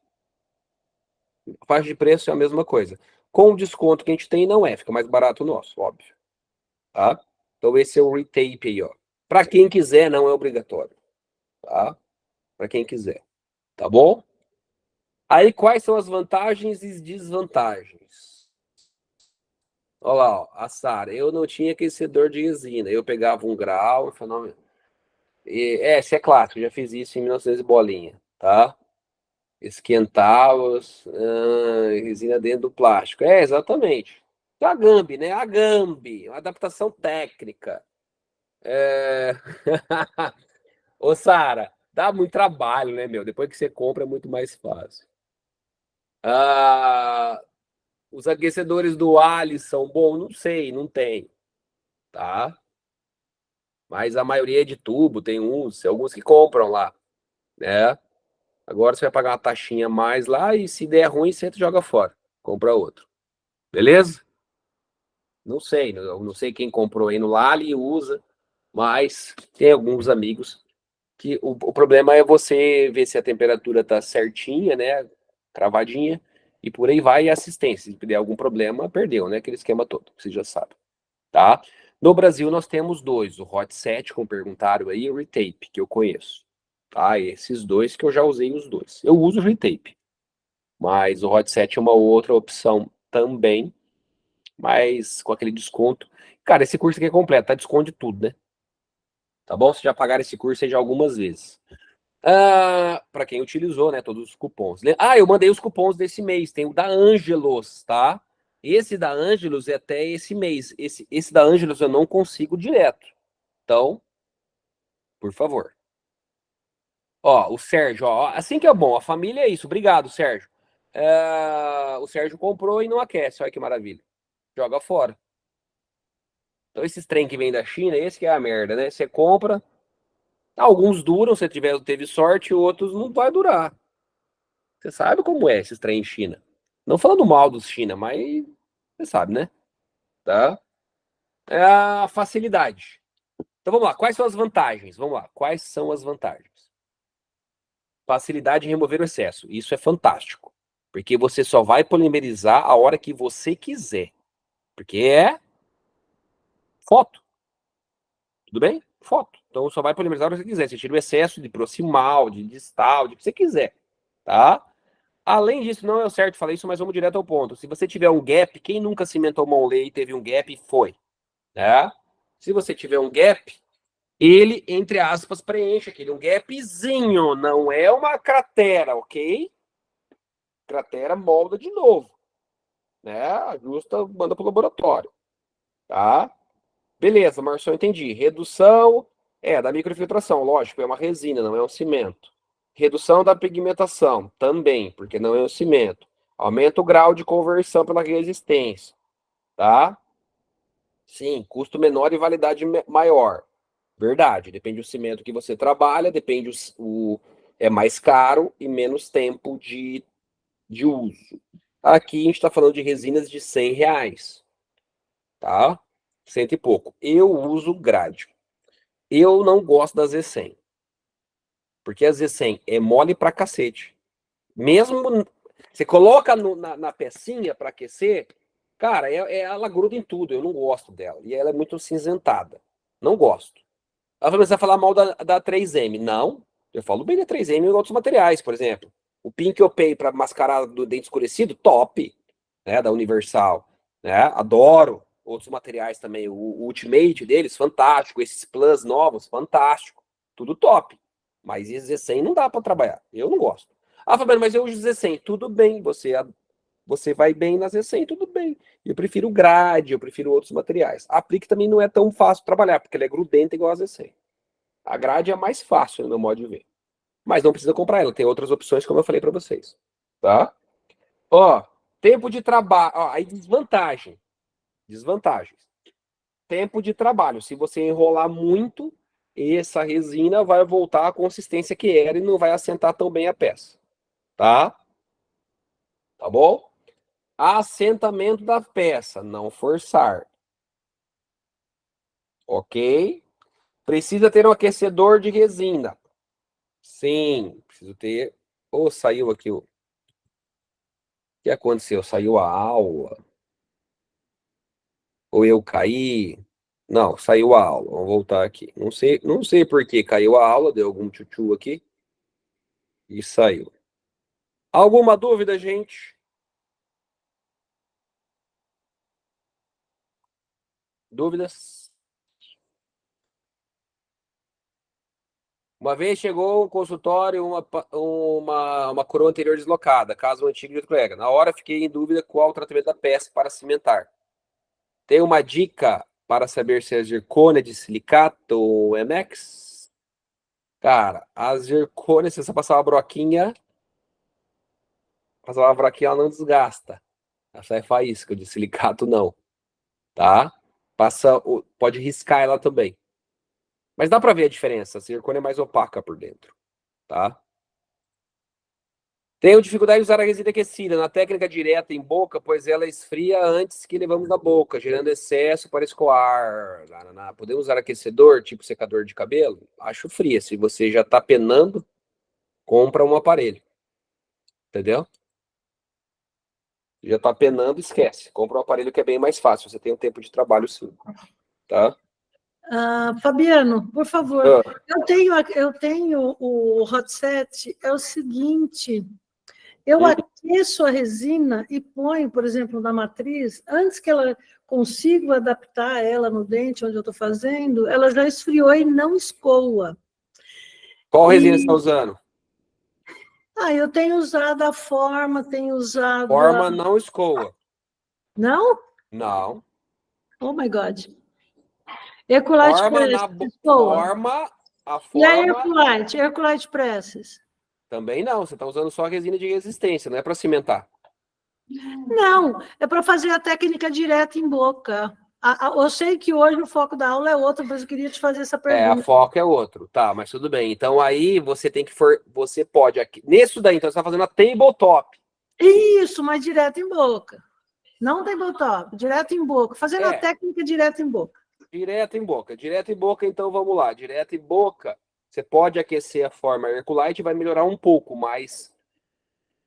Speaker 1: A faixa de preço é a mesma coisa. Com o desconto que a gente tem, não é. Fica mais barato o nosso, óbvio, tá? Então, esse é o retape aí, ó. Para quem quiser, não é obrigatório, tá? Para quem quiser, tá bom? Aí, quais são as vantagens e desvantagens? Olha lá, ó, a Sara. Eu não tinha aquecedor de resina. Eu pegava um grau e falava... Esse é clássico, já fiz isso em 1900 e bolinha, tá? Esquentá-los, resina dentro do plástico. Exatamente. A Gambi, né? A Gambi, uma adaptação técnica. É... Ô, Sara, dá muito trabalho, né, meu? Depois que você compra é muito mais fácil. Ah, os aquecedores do Ali são bons? Não sei, não tem, tá? Mas a maioria é de tubo, tem alguns que compram lá, né? Agora você vai pagar uma taxinha a mais lá e se der ruim, você joga fora. Compra outro. Beleza? Não sei quem comprou aí no Lali e usa, mas tem alguns amigos que o problema é você ver se a temperatura tá certinha, né? Cravadinha, e por aí vai a assistência. Se der algum problema, perdeu, né? Aquele esquema todo, que você já sabe, tá? No Brasil nós temos dois, o Hot Set, como perguntaram aí, e o Retape, que eu conheço. Tá? Esses dois que eu já usei os dois. Eu uso o Retape, mas o Hot Set é uma outra opção também, mas com aquele desconto. Cara, esse curso aqui é completo, tá? Desconto de tudo, né? Tá bom? Vocês já pagaram esse curso aí já algumas vezes. Para quem utilizou, né? Todos os cupons. Eu mandei os cupons desse mês. Tem o da Angelos, tá? Esse da Angelos é até esse mês. Esse da Angelos eu não consigo direto. Então, por favor. Ó, o Sérgio, ó, assim que é bom. A família é isso. Obrigado, Sérgio. O Sérgio comprou e não aquece. Olha que maravilha. Joga fora. Então, esses trem que vem da China, esse que é a merda, né? Você compra, alguns duram, se teve sorte, outros não vai durar. Você sabe como é esses trem em China. Não falando mal dos China, mas você sabe, né? Tá? É a facilidade. Então vamos lá, quais são as vantagens? Vamos lá, quais são as vantagens? Facilidade em remover o excesso. Isso é fantástico. Porque você só vai polimerizar a hora que você quiser. Porque é foto. Tudo bem? Foto. Então só vai polimerizar a hora que você quiser. Você tira o excesso de proximal, de distal, de que você quiser. Tá? Além disso, não é o certo falar isso, mas vamos direto ao ponto. Se você tiver um gap, quem nunca cimentou Monley e teve um gap, foi. Né? Se você tiver um gap, ele, entre aspas, preenche aquele um gapzinho. Não é uma cratera, ok? Cratera molda de novo. Né? Ajusta, manda para o laboratório. Tá? Beleza, Marcelo, entendi. Redução da microfiltração, lógico, é uma resina, não é um cimento. Redução da pigmentação, também, porque não é um cimento. Aumenta o grau de conversão pela resistência, tá? Sim, custo menor e validade maior. Verdade, depende do cimento que você trabalha, depende é mais caro e menos tempo de uso. Aqui a gente está falando de resinas de R$ 100, tá? Cento e pouco. Eu uso grade. Eu não gosto da Z100, porque a Z100 é mole pra cacete. Mesmo você coloca na pecinha para aquecer, cara, ela gruda em tudo. Eu não gosto dela. E ela é muito cinzentada. Não gosto. Ela vai falar mal da 3M. Não, eu falo bem da 3M em outros materiais, por exemplo. O Pink Opay para mascarar do dente escurecido, top, né, da Universal, né? Adoro outros materiais também. O Ultimate deles, fantástico. Esses Plus novos, fantástico. Tudo top. Mas esse Z100 não dá para trabalhar. Eu não gosto. Fabiano, mas eu uso Z100. Tudo bem, você vai bem na Z100, tudo bem. Eu prefiro grade, eu prefiro outros materiais. A Aplique também não é tão fácil trabalhar, porque ela é grudenta igual a Z100. A grade é mais fácil, no meu modo de ver. Mas não precisa comprar ela, tem outras opções, como eu falei para vocês. Tá? Ó, tempo de trabalho. Ó, aí desvantagem. Desvantagens. tempo de trabalho. Se você enrolar muito, essa resina vai voltar à consistência que era e não vai assentar tão bem a peça. Tá? Tá bom? Assentamento da peça, não forçar. Ok? Precisa ter um aquecedor de resina. Sim, preciso ter. Ou saiu aqui o. O que aconteceu? Saiu a aula? Ou eu caí? Não, saiu a aula. Vamos voltar aqui. Não sei por que caiu a aula, deu algum tchutchu aqui e saiu. Alguma dúvida, gente? Dúvidas? Uma vez chegou um consultório, uma coroa anterior deslocada, caso antigo de outro colega. Na hora fiquei em dúvida qual o tratamento da peça para cimentar. Tem uma dica para saber se é zircônia de silicato ou MX? Cara, a zircônia, se você passar uma broquinha, ela não desgasta. Essa é faísca, de silicato não, tá? Pode riscar ela também. Mas dá para ver a diferença, a zircônia é mais opaca por dentro, tá? Tenho dificuldade de usar a resina aquecida na técnica direta em boca, pois ela esfria antes que levamos na boca, gerando excesso para escoar. Podemos usar aquecedor, tipo secador de cabelo? Acho fria. Se você já está penando, compra um aparelho. Entendeu? Já está penando, esquece. Compra um aparelho que é bem mais fácil. Você tem um tempo de trabalho, sim. Tá?
Speaker 3: Fabiano, por favor, eu tenho o hot set, é o seguinte, eu aqueço a resina e ponho, por exemplo, na matriz, antes que ela consiga adaptar ela no dente onde eu estou fazendo, ela já esfriou e não escoa.
Speaker 1: Qual resina você está usando?
Speaker 3: Eu tenho usado a Forma, tenho usado...
Speaker 1: Forma não escoa.
Speaker 3: Não?
Speaker 1: Não.
Speaker 3: Oh, my God. Ecolite Presses.
Speaker 1: A forma...
Speaker 3: E a Ecolite Presses?
Speaker 1: Também não, você está usando só a resina de resistência, não é para cimentar.
Speaker 3: Não, é para fazer a técnica direta em boca. Eu sei que hoje o foco da aula é outro, mas eu queria te fazer essa pergunta.
Speaker 1: A foco é outro, tá, mas tudo bem. Então aí você tem que você pode aqui. Nisso daí, então você está fazendo a tabletop.
Speaker 3: Isso, mas direto em boca. Não tabletop, direto em boca. Fazendo a técnica direto em boca.
Speaker 1: Direto em boca. Direto em boca, então vamos lá. Direto em boca, você pode aquecer a forma Herculite e vai melhorar um pouco, mas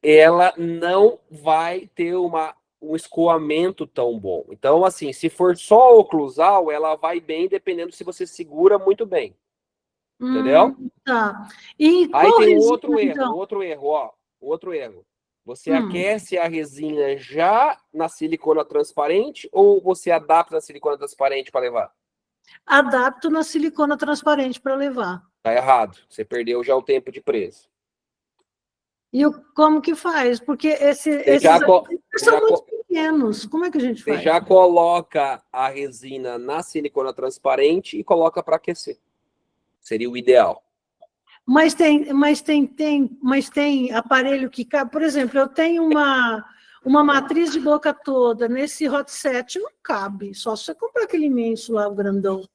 Speaker 1: ela não vai ter um escoamento tão bom. Então, assim, se for só oclusal, ela vai bem, dependendo se você segura muito bem. Entendeu?
Speaker 3: Tá. E
Speaker 1: aí tem
Speaker 3: resina,
Speaker 1: outro erro,
Speaker 3: então?
Speaker 1: outro erro. Você aquece a resina já na silicona transparente ou você adapta a silicona transparente para levar?
Speaker 3: Adapto na silicona transparente para levar.
Speaker 1: Tá errado. Você perdeu já o tempo de preço.
Speaker 3: E como que faz? Porque esses são muito pequenos. Como é que a gente faz?
Speaker 1: Você já coloca a resina na silicona transparente e coloca para aquecer. Seria o ideal.
Speaker 3: Mas tem aparelho que cabe. Por exemplo, eu tenho uma matriz de boca toda. Nesse hot set não cabe. Só se você comprar aquele imenso lá, o grandão.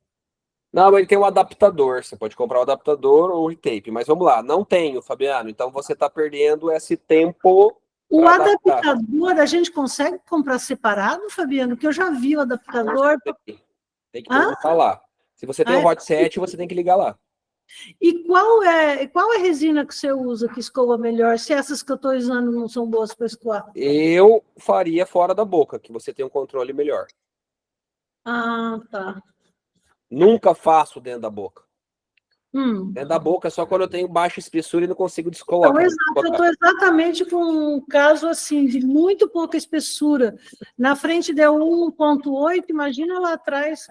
Speaker 1: Não, ele tem um adaptador. Você pode comprar o adaptador ou o tape. Mas vamos lá, não tenho, Fabiano. Então você está perdendo esse tempo.
Speaker 3: O adaptador, a gente consegue comprar separado, Fabiano? Porque eu já vi o adaptador.
Speaker 1: Tem que perguntar lá. Se você tem um hot set, você tem que ligar lá.
Speaker 3: E qual é a resina que você usa que escoa melhor, se essas que eu estou usando não são boas para escoar?
Speaker 1: Eu faria fora da boca, que você tem um controle melhor.
Speaker 3: Tá.
Speaker 1: Nunca faço dentro da boca. Dentro da boca só quando eu tenho baixa espessura e não consigo descolocar.
Speaker 3: Então, exato, eu estou exatamente com um caso assim, de muito pouca espessura. Na frente deu 1,8, imagina lá atrás,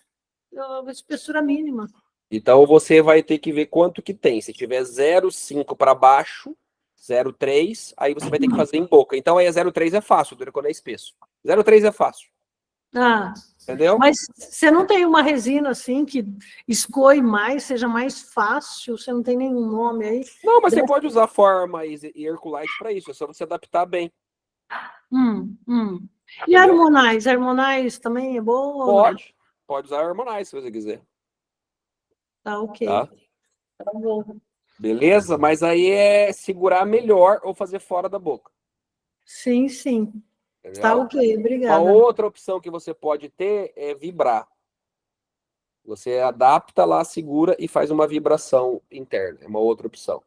Speaker 3: a espessura mínima.
Speaker 1: Então você vai ter que ver quanto que tem. Se tiver 0,5 para baixo, 0,3, aí você vai ter que fazer em boca. Então aí a 0,3 é fácil, quando é espesso. 0,3 é fácil. Entendeu?
Speaker 3: Mas você não tem uma resina assim que escoe mais, seja mais fácil? Você não tem nenhum nome aí?
Speaker 1: Não, mas você pode usar Forma e Herculite para isso. É só você adaptar bem.
Speaker 3: E Harmonize? Harmonize também é boa?
Speaker 1: Pode. pode usar hormonais, se você quiser.
Speaker 3: Tá, ok.
Speaker 1: Tá?
Speaker 3: Tá bom.
Speaker 1: Beleza? Mas aí é segurar melhor ou fazer fora da boca.
Speaker 3: Sim, sim.
Speaker 1: Entendeu?
Speaker 3: Tá, ok.
Speaker 1: Uma
Speaker 3: Obrigada.
Speaker 1: outra opção que você pode ter é vibrar. Você adapta lá, segura e faz uma vibração interna. É uma outra opção.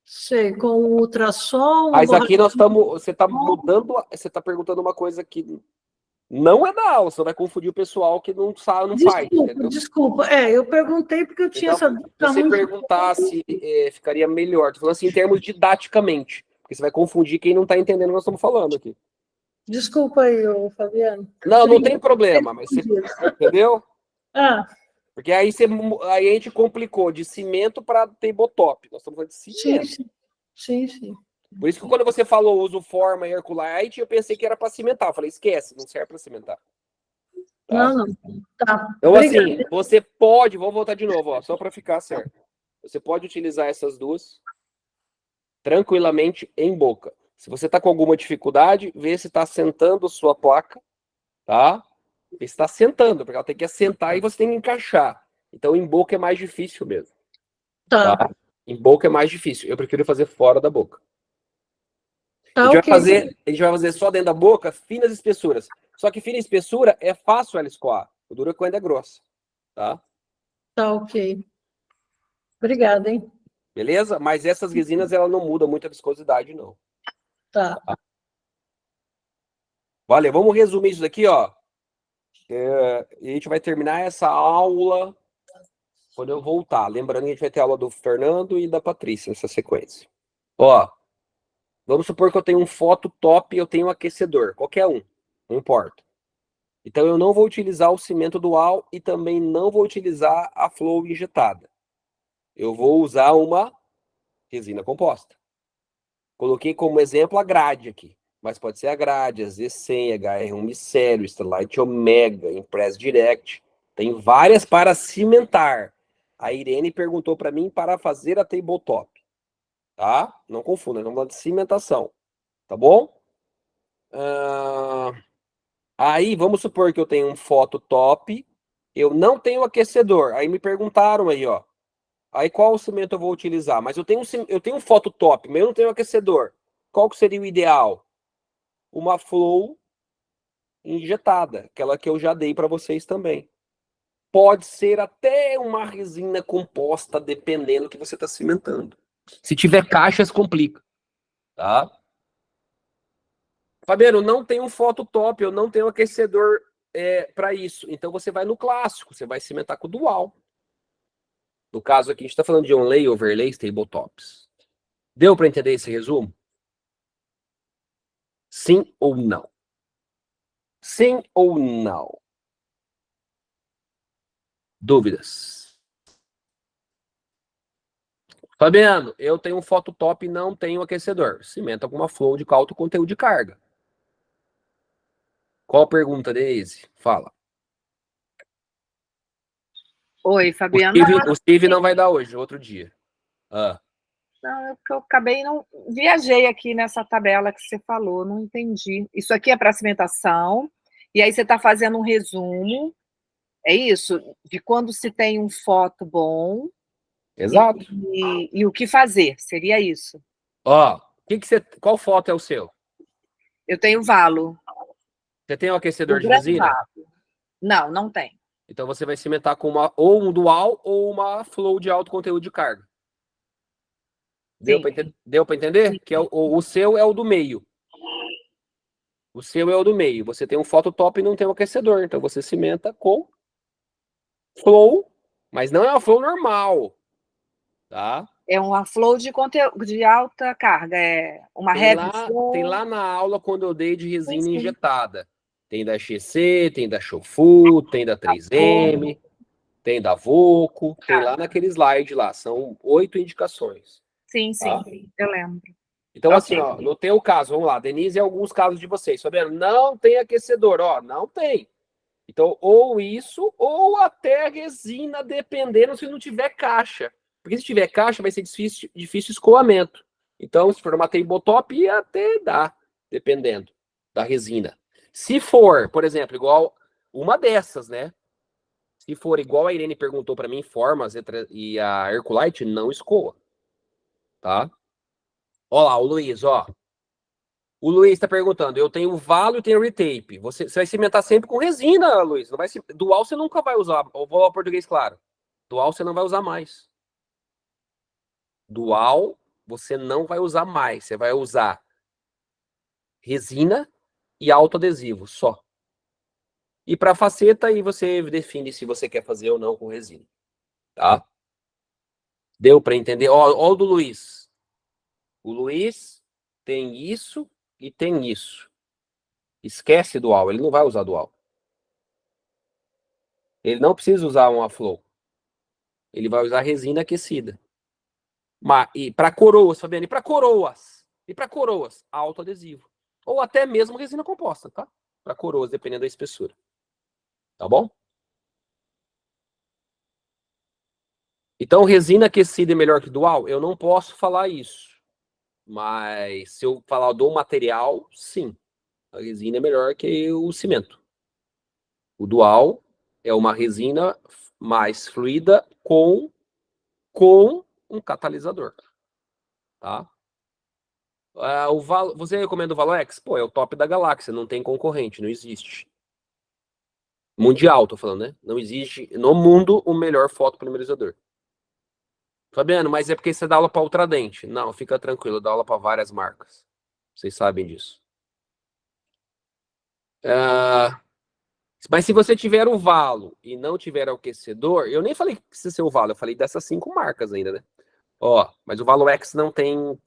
Speaker 3: Sei, com o ultrassom...
Speaker 1: Mas
Speaker 3: o
Speaker 1: aqui nós estamos... Você está mudando... Você está perguntando uma coisa que não é da aula. Você vai confundir o pessoal que não sabe, não faz. Entendeu?
Speaker 3: Desculpa. Eu perguntei porque eu tinha
Speaker 1: Então,
Speaker 3: essa
Speaker 1: se
Speaker 3: dúvida
Speaker 1: você
Speaker 3: muito...
Speaker 1: perguntasse, ficaria melhor. Estou falando assim em termos didaticamente. Porque você vai confundir quem não está entendendo o que nós estamos falando aqui.
Speaker 3: Desculpa aí, ô, Fabiano.
Speaker 1: Não tem problema, mas você... Entendeu?
Speaker 3: Ah,
Speaker 1: Porque aí a gente complicou de cimento para tabletop. Nós estamos falando de cimento.
Speaker 3: sim.
Speaker 1: Por isso que quando você falou uso forma Herculite, eu pensei que era para cimentar. Eu falei, esquece, não serve para cimentar. Tá?
Speaker 3: Não. Tá.
Speaker 1: Então,
Speaker 3: Obrigada.
Speaker 1: assim, você pode, vou voltar de novo, ó, só para ficar certo. Você pode utilizar essas duas tranquilamente em boca. Se você está com alguma dificuldade, vê se está sentando sua placa, tá? Vê se está sentando, porque ela tem que assentar e você tem que encaixar. Então, em boca é mais difícil mesmo.
Speaker 3: Tá.
Speaker 1: Em boca é mais difícil. Eu prefiro fazer fora da boca.
Speaker 3: Tá,
Speaker 1: a gente
Speaker 3: ok.
Speaker 1: vai fazer só dentro da boca, finas espessuras. Só que fina espessura é fácil ela escoar. O duro é quando é grossa. Tá?
Speaker 3: Tá, ok. Obrigada, hein?
Speaker 1: Beleza? Mas essas resinas, ela não muda muito a viscosidade, não.
Speaker 3: Tá.
Speaker 1: Valeu, vamos resumir isso daqui, ó. E a gente vai terminar essa aula quando eu voltar. Lembrando que a gente vai ter aula do Fernando e da Patrícia nessa sequência. Ó, vamos supor que eu tenho um foto top e eu tenho um aquecedor. Qualquer um, não importa. Então eu não vou utilizar o cimento dual e também não vou utilizar a flow injetada. Eu vou usar uma resina composta. Coloquei como exemplo a grade aqui. Mas pode ser a grade, a Z100, HR1 Micélio, Stellite Omega, Impress Direct. Tem várias para cimentar. A Irene perguntou para mim para fazer a tabletop. Tá? Não confunda, estamos falando de cimentação. Tá bom? Aí, vamos supor que eu tenho um foto top. Eu não tenho aquecedor. Aí me perguntaram aí, ó. Aí qual cimento eu vou utilizar? Mas eu tenho um foto top, mas eu não tenho aquecedor. Qual que seria o ideal? Uma flow injetada, aquela que eu já dei para vocês também. Pode ser até uma resina composta, dependendo do que você está cimentando. Se tiver caixas, complica. Tá? Fabiano, não tenho foto top, eu não tenho aquecedor para isso. Então você vai no clássico, você vai cimentar com o dual. No caso aqui, a gente está falando de onlay, overlays, tabletops. Deu para entender esse resumo? Sim ou não? Sim ou não? Dúvidas? Fabiano, eu tenho um foto top e não tenho aquecedor. Cimenta com uma flow de alto conteúdo de carga. Qual a pergunta, Deise? Fala.
Speaker 2: Oi, Fabiano.
Speaker 1: O Steve não vai dar hoje, outro dia.
Speaker 2: Não, eu acabei não viajei aqui nessa tabela que você falou, não entendi. Isso aqui é para cimentação, e aí você está fazendo um resumo, é isso? De quando se tem um foto bom.
Speaker 1: Exato.
Speaker 2: E o que fazer, seria isso.
Speaker 1: Ó, qual foto é o seu?
Speaker 2: Eu tenho valo.
Speaker 1: Você tem um aquecedor de resina?
Speaker 2: Não, não tem.
Speaker 1: Então você vai cimentar com ou um dual ou uma flow de alto conteúdo de carga. Deu para entender?
Speaker 2: Sim.
Speaker 1: Que o seu é o do meio. O seu é o do meio. Você tem um foto top e não tem um aquecedor. Então você cimenta com flow, mas não é uma flow normal. Tá?
Speaker 2: É uma flow de conteúdo de alta carga, é uma heavy flow.
Speaker 1: Tem lá na aula quando eu dei de resina injetada. Tem da XC, tem da Shofu, tem da 3M, tem da Voco, tem lá naquele slide lá. São 8 indicações.
Speaker 2: Sim,
Speaker 1: tá?
Speaker 2: Eu lembro.
Speaker 1: Então, assim, ó, no teu caso, vamos lá, Denise, e alguns casos de vocês, sabendo? Não tem aquecedor, ó, não tem. Então, ou isso, ou até resina, dependendo se não tiver caixa. Porque se tiver caixa, vai ser difícil escoamento. Então, se for uma tabletop, ia até dar, dependendo da resina. Se for, por exemplo, igual uma dessas, né? Se for igual a Irene perguntou para mim, formas e a Herculite, não escoa. Tá? Ó lá, o Luiz, ó. O Luiz está perguntando, eu tenho valo e tenho retape. Você vai cimentar sempre com resina, Luiz. Não vai dual você nunca vai usar. Eu vou ao português claro. Dual você não vai usar mais. Dual você não vai usar mais. Você vai usar resina e autoadesivo só. E para faceta, aí você define se você quer fazer ou não com resina. Tá? Deu para entender? Ó o do Luiz. O Luiz tem isso e tem isso. Esquece dual, ele não vai usar dual. Ele não precisa usar uma flow. Ele vai usar resina aquecida. E para coroas, Fabiano, e para coroas, autoadesivo. Ou até mesmo resina composta, tá? Para coroas, dependendo da espessura. Tá bom? Então, resina aquecida é melhor que dual? Eu não posso falar isso. Mas se eu falar do material, sim. A resina é melhor que o cimento. O dual é uma resina mais fluida com um catalisador. Tá? Você recomenda o Valoex? Pô, é o top da galáxia, não tem concorrente, não existe. Mundial, tô falando, né? Não existe no mundo o melhor fotopolimerizador. Fabiano, mas é porque você dá aula para Ultradente. Não, fica tranquilo, dá aula para várias marcas. Vocês sabem disso. Mas se você tiver o Valo e não tiver o aquecedor, eu nem falei que precisa ser o Valo, eu falei dessas 5 marcas ainda, né? Ó, mas o Valoex não tem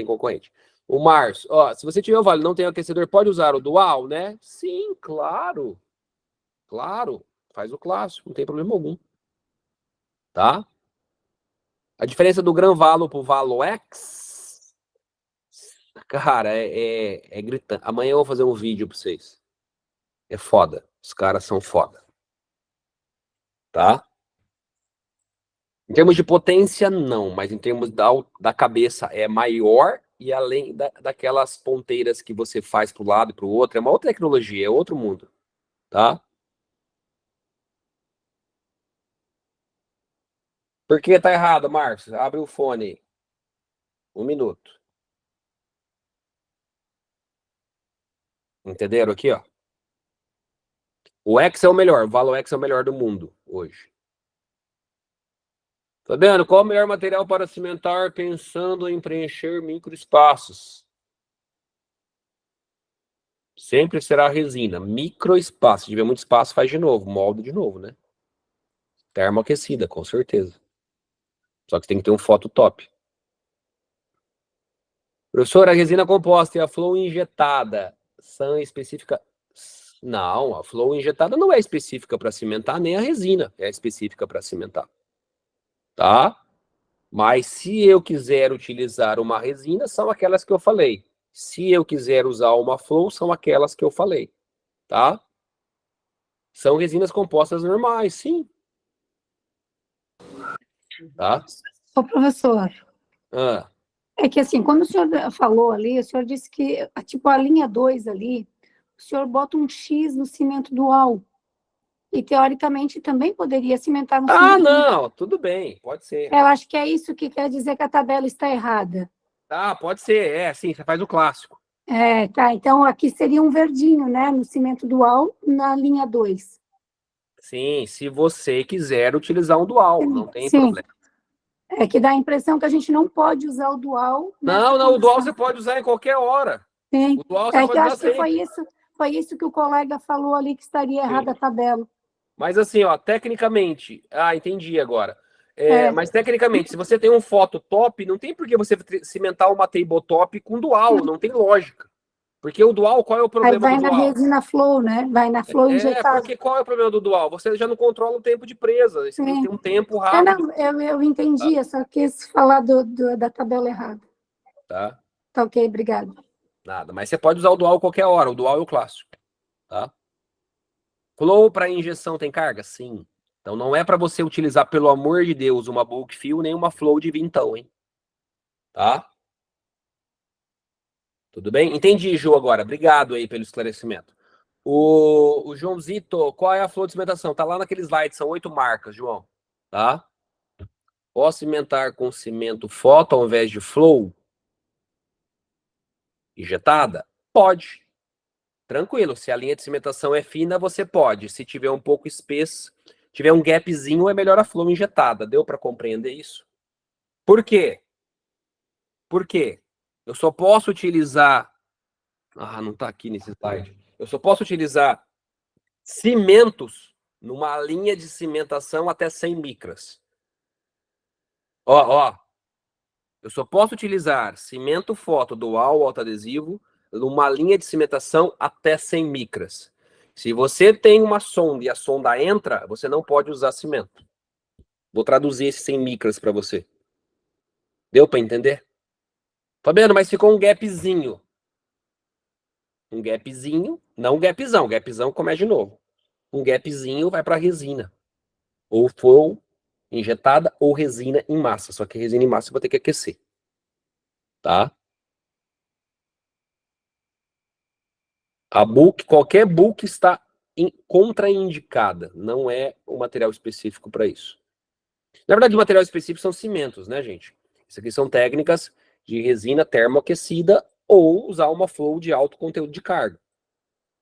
Speaker 1: concorrente. O Márcio, ó, se você tiver o Valo e não tem o aquecedor, pode usar o Dual, né? Sim, claro. Claro, faz o clássico, não tem problema algum. Tá? A diferença do Gran Valo pro Valoex, cara, é gritante. Amanhã eu vou fazer um vídeo pra vocês. É foda. Os caras são foda. Tá? Em termos de potência, não. Mas em termos da cabeça, é maior. E além daquelas ponteiras que você faz pro lado e pro outro, é uma outra tecnologia, é outro mundo. Tá? Por que tá errado, Márcio? Abre o fone aí. 1 minuto. Entenderam aqui, ó? O X é o melhor, o Valoex é o melhor do mundo hoje. Fabiano, qual o melhor material para cimentar pensando em preencher microespaços? Sempre será a resina. Microespaço. Se tiver muito espaço, faz de novo. Molda de novo, né? Termoaquecida, com certeza. Só que tem que ter um foto top. Professor, a resina composta e a flow injetada são específicas? Não, a flow injetada não é específica para cimentar, nem a resina é específica para cimentar. Tá? Mas se eu quiser utilizar uma resina, são aquelas que eu falei. Se eu quiser usar uma flow, são aquelas que eu falei. Tá? São resinas compostas normais, sim. Tá?
Speaker 4: Ô, professor,
Speaker 1: Ah,
Speaker 4: é que assim, quando o senhor falou ali, o senhor disse que, tipo, a linha 2 ali, o senhor bota um X no cimento dual. E, teoricamente, também poderia cimentar no cimento dual.
Speaker 1: não, tudo bem, pode ser.
Speaker 4: Eu acho que é isso que quer dizer que a tabela está errada.
Speaker 1: Tá, pode ser, sim, você faz o clássico.
Speaker 4: Tá, então aqui seria um verdinho, né, no cimento dual, na linha 2.
Speaker 1: Sim, se você quiser utilizar um dual, não tem problema.
Speaker 4: É que dá a impressão que a gente não pode usar o dual.
Speaker 1: Não, o dual você pode usar em qualquer hora.
Speaker 4: Sim.
Speaker 1: O dual você pode
Speaker 4: eu
Speaker 1: usar
Speaker 4: acho que
Speaker 1: sempre.
Speaker 4: foi isso que o colega falou ali, que estaria errada a tabela.
Speaker 1: Mas assim, ó, tecnicamente, entendi agora. Mas tecnicamente, se você tem um foto top, não tem por que você cimentar uma tabletop com dual, não tem lógica. Porque o dual, qual é o problema do dual?
Speaker 4: Aí vai na resina flow, né? Vai na flow injetada.
Speaker 1: Porque qual é o problema do dual? Você já não controla o tempo de presa, você tem que ter um tempo rápido.
Speaker 4: Não, eu entendi, eu só quis falar da tabela errada.
Speaker 1: Tá.
Speaker 4: Tá ok, obrigado.
Speaker 1: Nada, mas você pode usar o dual qualquer hora, o dual é o clássico. Tá? Flow para injeção tem carga? Sim. Então não é para você utilizar, pelo amor de Deus, uma bulk fill nem uma flow de vintão, hein? Tá? Tudo bem? Entendi, Ju, agora. Obrigado aí pelo esclarecimento. O Joãozito, qual é a flor de cimentação? Tá lá naquele slide, são 8 marcas, João. Tá? Posso cimentar com cimento foto ao invés de flow? Injetada? Pode. Tranquilo. Se a linha de cimentação é fina, você pode. Se tiver um pouco espesso, tiver um gapzinho, é melhor a flow injetada. Deu para compreender isso? Por quê? Por quê? Eu só posso utilizar... Ah, não tá aqui nesse slide. Eu só posso utilizar cimentos numa linha de cimentação até 100 micras. Ó. Eu só posso utilizar cimento foto dual autoadesivo numa linha de cimentação até 100 micras. Se você tem uma sonda e a sonda entra, você não pode usar cimento. Vou traduzir esse 100 micras para você. Deu para entender? Fabiano, mas ficou um gapzinho. Um gapzinho, não um gapzão. Gapzão começa de novo. Um gapzinho vai para resina. Ou flow injetada ou resina em massa. Só que resina em massa eu vou ter que aquecer. Tá? A bulk, qualquer bulk está contraindicada. Não é um material específico para isso. Na verdade, o material específico são cimentos, né, gente? Isso aqui são técnicas de resina termoaquecida ou usar uma flow de alto conteúdo de carga.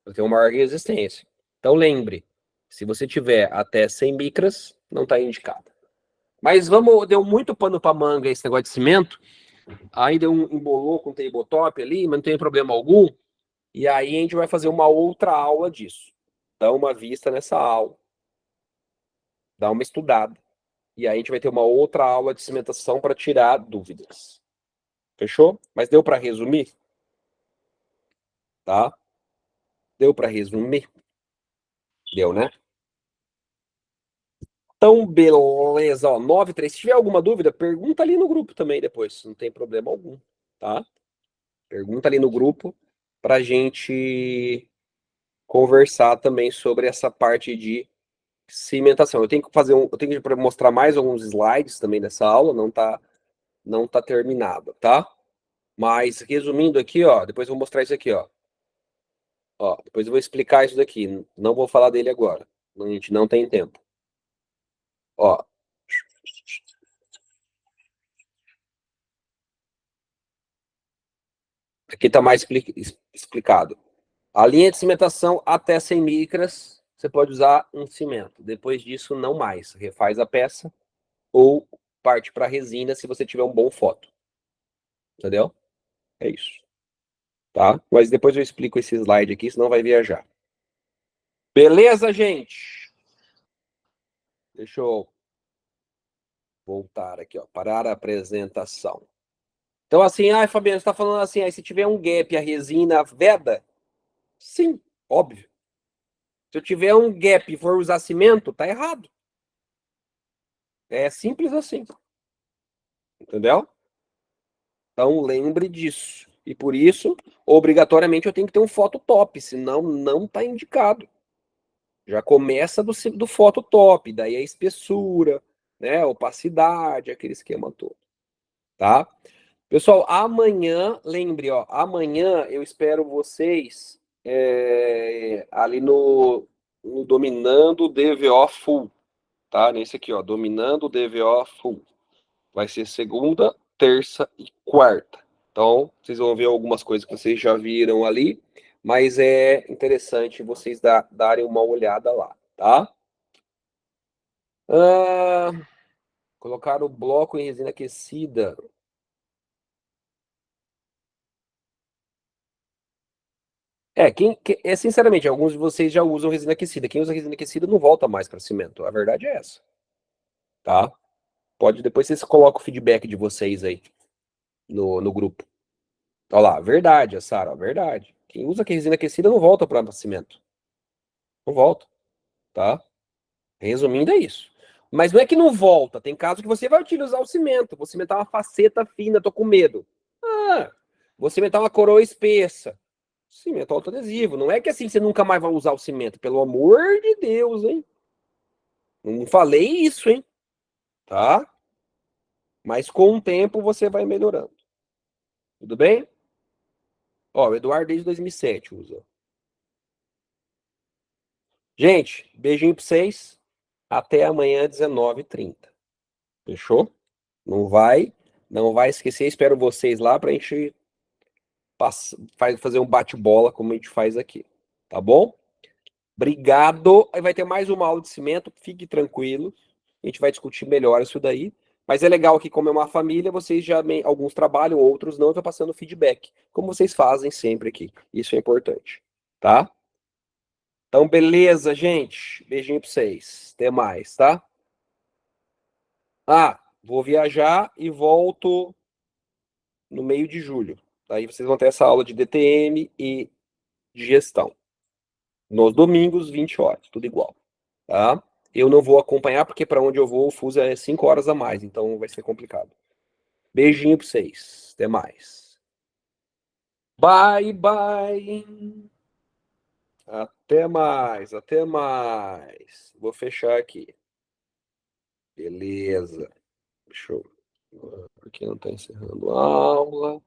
Speaker 1: Para ter uma maior resistência. Então, lembre, se você tiver até 100 micras, não está indicado. Mas deu muito pano para manga esse negócio de cimento. Aí deu embolou com tabletop ali, mas não tem problema algum. E aí a gente vai fazer uma outra aula disso. Dá uma vista nessa aula. Dá uma estudada. E aí a gente vai ter uma outra aula de cimentação para tirar dúvidas. Fechou? Mas deu para resumir? Tá? Deu para resumir? Deu, né? Então, beleza. Ó, 9-3. Se tiver alguma dúvida, pergunta ali no grupo também depois. Não tem problema algum. Tá? Pergunta ali no grupo pra gente conversar também sobre essa parte de cimentação. Eu tenho que mostrar mais alguns slides também dessa aula, não tá terminado, tá? Mas resumindo aqui, ó, depois eu vou mostrar isso aqui, ó. Ó, depois eu vou explicar isso daqui, não vou falar dele agora. A gente não tem tempo. Ó. Aqui tá mais explicado. A linha de cimentação até 100 micras, você pode usar um cimento. Depois disso, não mais. Refaz a peça ou parte para resina se você tiver um bom foto. Entendeu? É isso. Tá? Mas depois eu explico esse slide aqui, senão vai viajar. Beleza, gente? Deixa eu voltar aqui, ó. Parar a apresentação. Então, assim, Fabiano, você tá falando assim, aí se tiver um gap, a resina veda? Sim, óbvio. Se eu tiver um gap e for usar cimento, tá errado. É simples assim. Entendeu? Então, lembre disso. E por isso, obrigatoriamente, eu tenho que ter um foto top, senão não tá indicado. Já começa do foto top, daí a espessura, né, opacidade, aquele esquema todo. Tá? Pessoal, amanhã, lembre, ó, amanhã eu espero vocês ali no Dominando DVO Full, tá? Nesse aqui, ó, Dominando DVO Full. Vai ser segunda, terça e quarta. Então, vocês vão ver algumas coisas que vocês já viram ali, mas é interessante vocês darem uma olhada lá, tá? Colocar o bloco em resina aquecida. Sinceramente, alguns de vocês já usam resina aquecida. Quem usa resina aquecida não volta mais para cimento. A verdade é essa. Tá? Depois vocês colocam o feedback de vocês aí no grupo. Olha lá, verdade, Sara, verdade. Quem usa resina aquecida não volta para cimento. Não volta, tá? Resumindo, é isso. Mas não é que não volta. Tem casos que você vai utilizar o cimento. Vou cimentar uma faceta fina, tô com medo. Vou cimentar uma coroa espessa. Cimento autoadesivo. Não é que assim você nunca mais vai usar o cimento. Pelo amor de Deus, hein? Não falei isso, hein? Tá? Mas com o tempo você vai melhorando. Tudo bem? Ó, o Eduardo desde 2007 usa. Gente, beijinho pra vocês. Até amanhã, 19h30. Fechou? Não vai esquecer. Espero vocês lá pra gente fazer um bate-bola como a gente faz aqui. Tá bom? Obrigado. Aí vai ter mais uma aula de cimento. Fique tranquilo. A gente vai discutir melhor isso daí. Mas é legal que, como é uma família, vocês já alguns trabalham, outros não, estão passando feedback. Como vocês fazem sempre aqui. Isso é importante. Tá? Então, beleza, gente. Beijinho pra vocês. Até mais, tá? Ah, vou viajar e volto no meio de julho. Aí vocês vão ter essa aula de DTM e de gestão. Nos domingos, 20 horas, tudo igual. Tá? Eu não vou acompanhar, porque para onde eu vou, o fuso é 5 horas a mais, então vai ser complicado. Beijinho para vocês. Até mais. Bye, bye. Até mais, até mais. Vou fechar aqui. Beleza. Show. Por que não está encerrando a aula?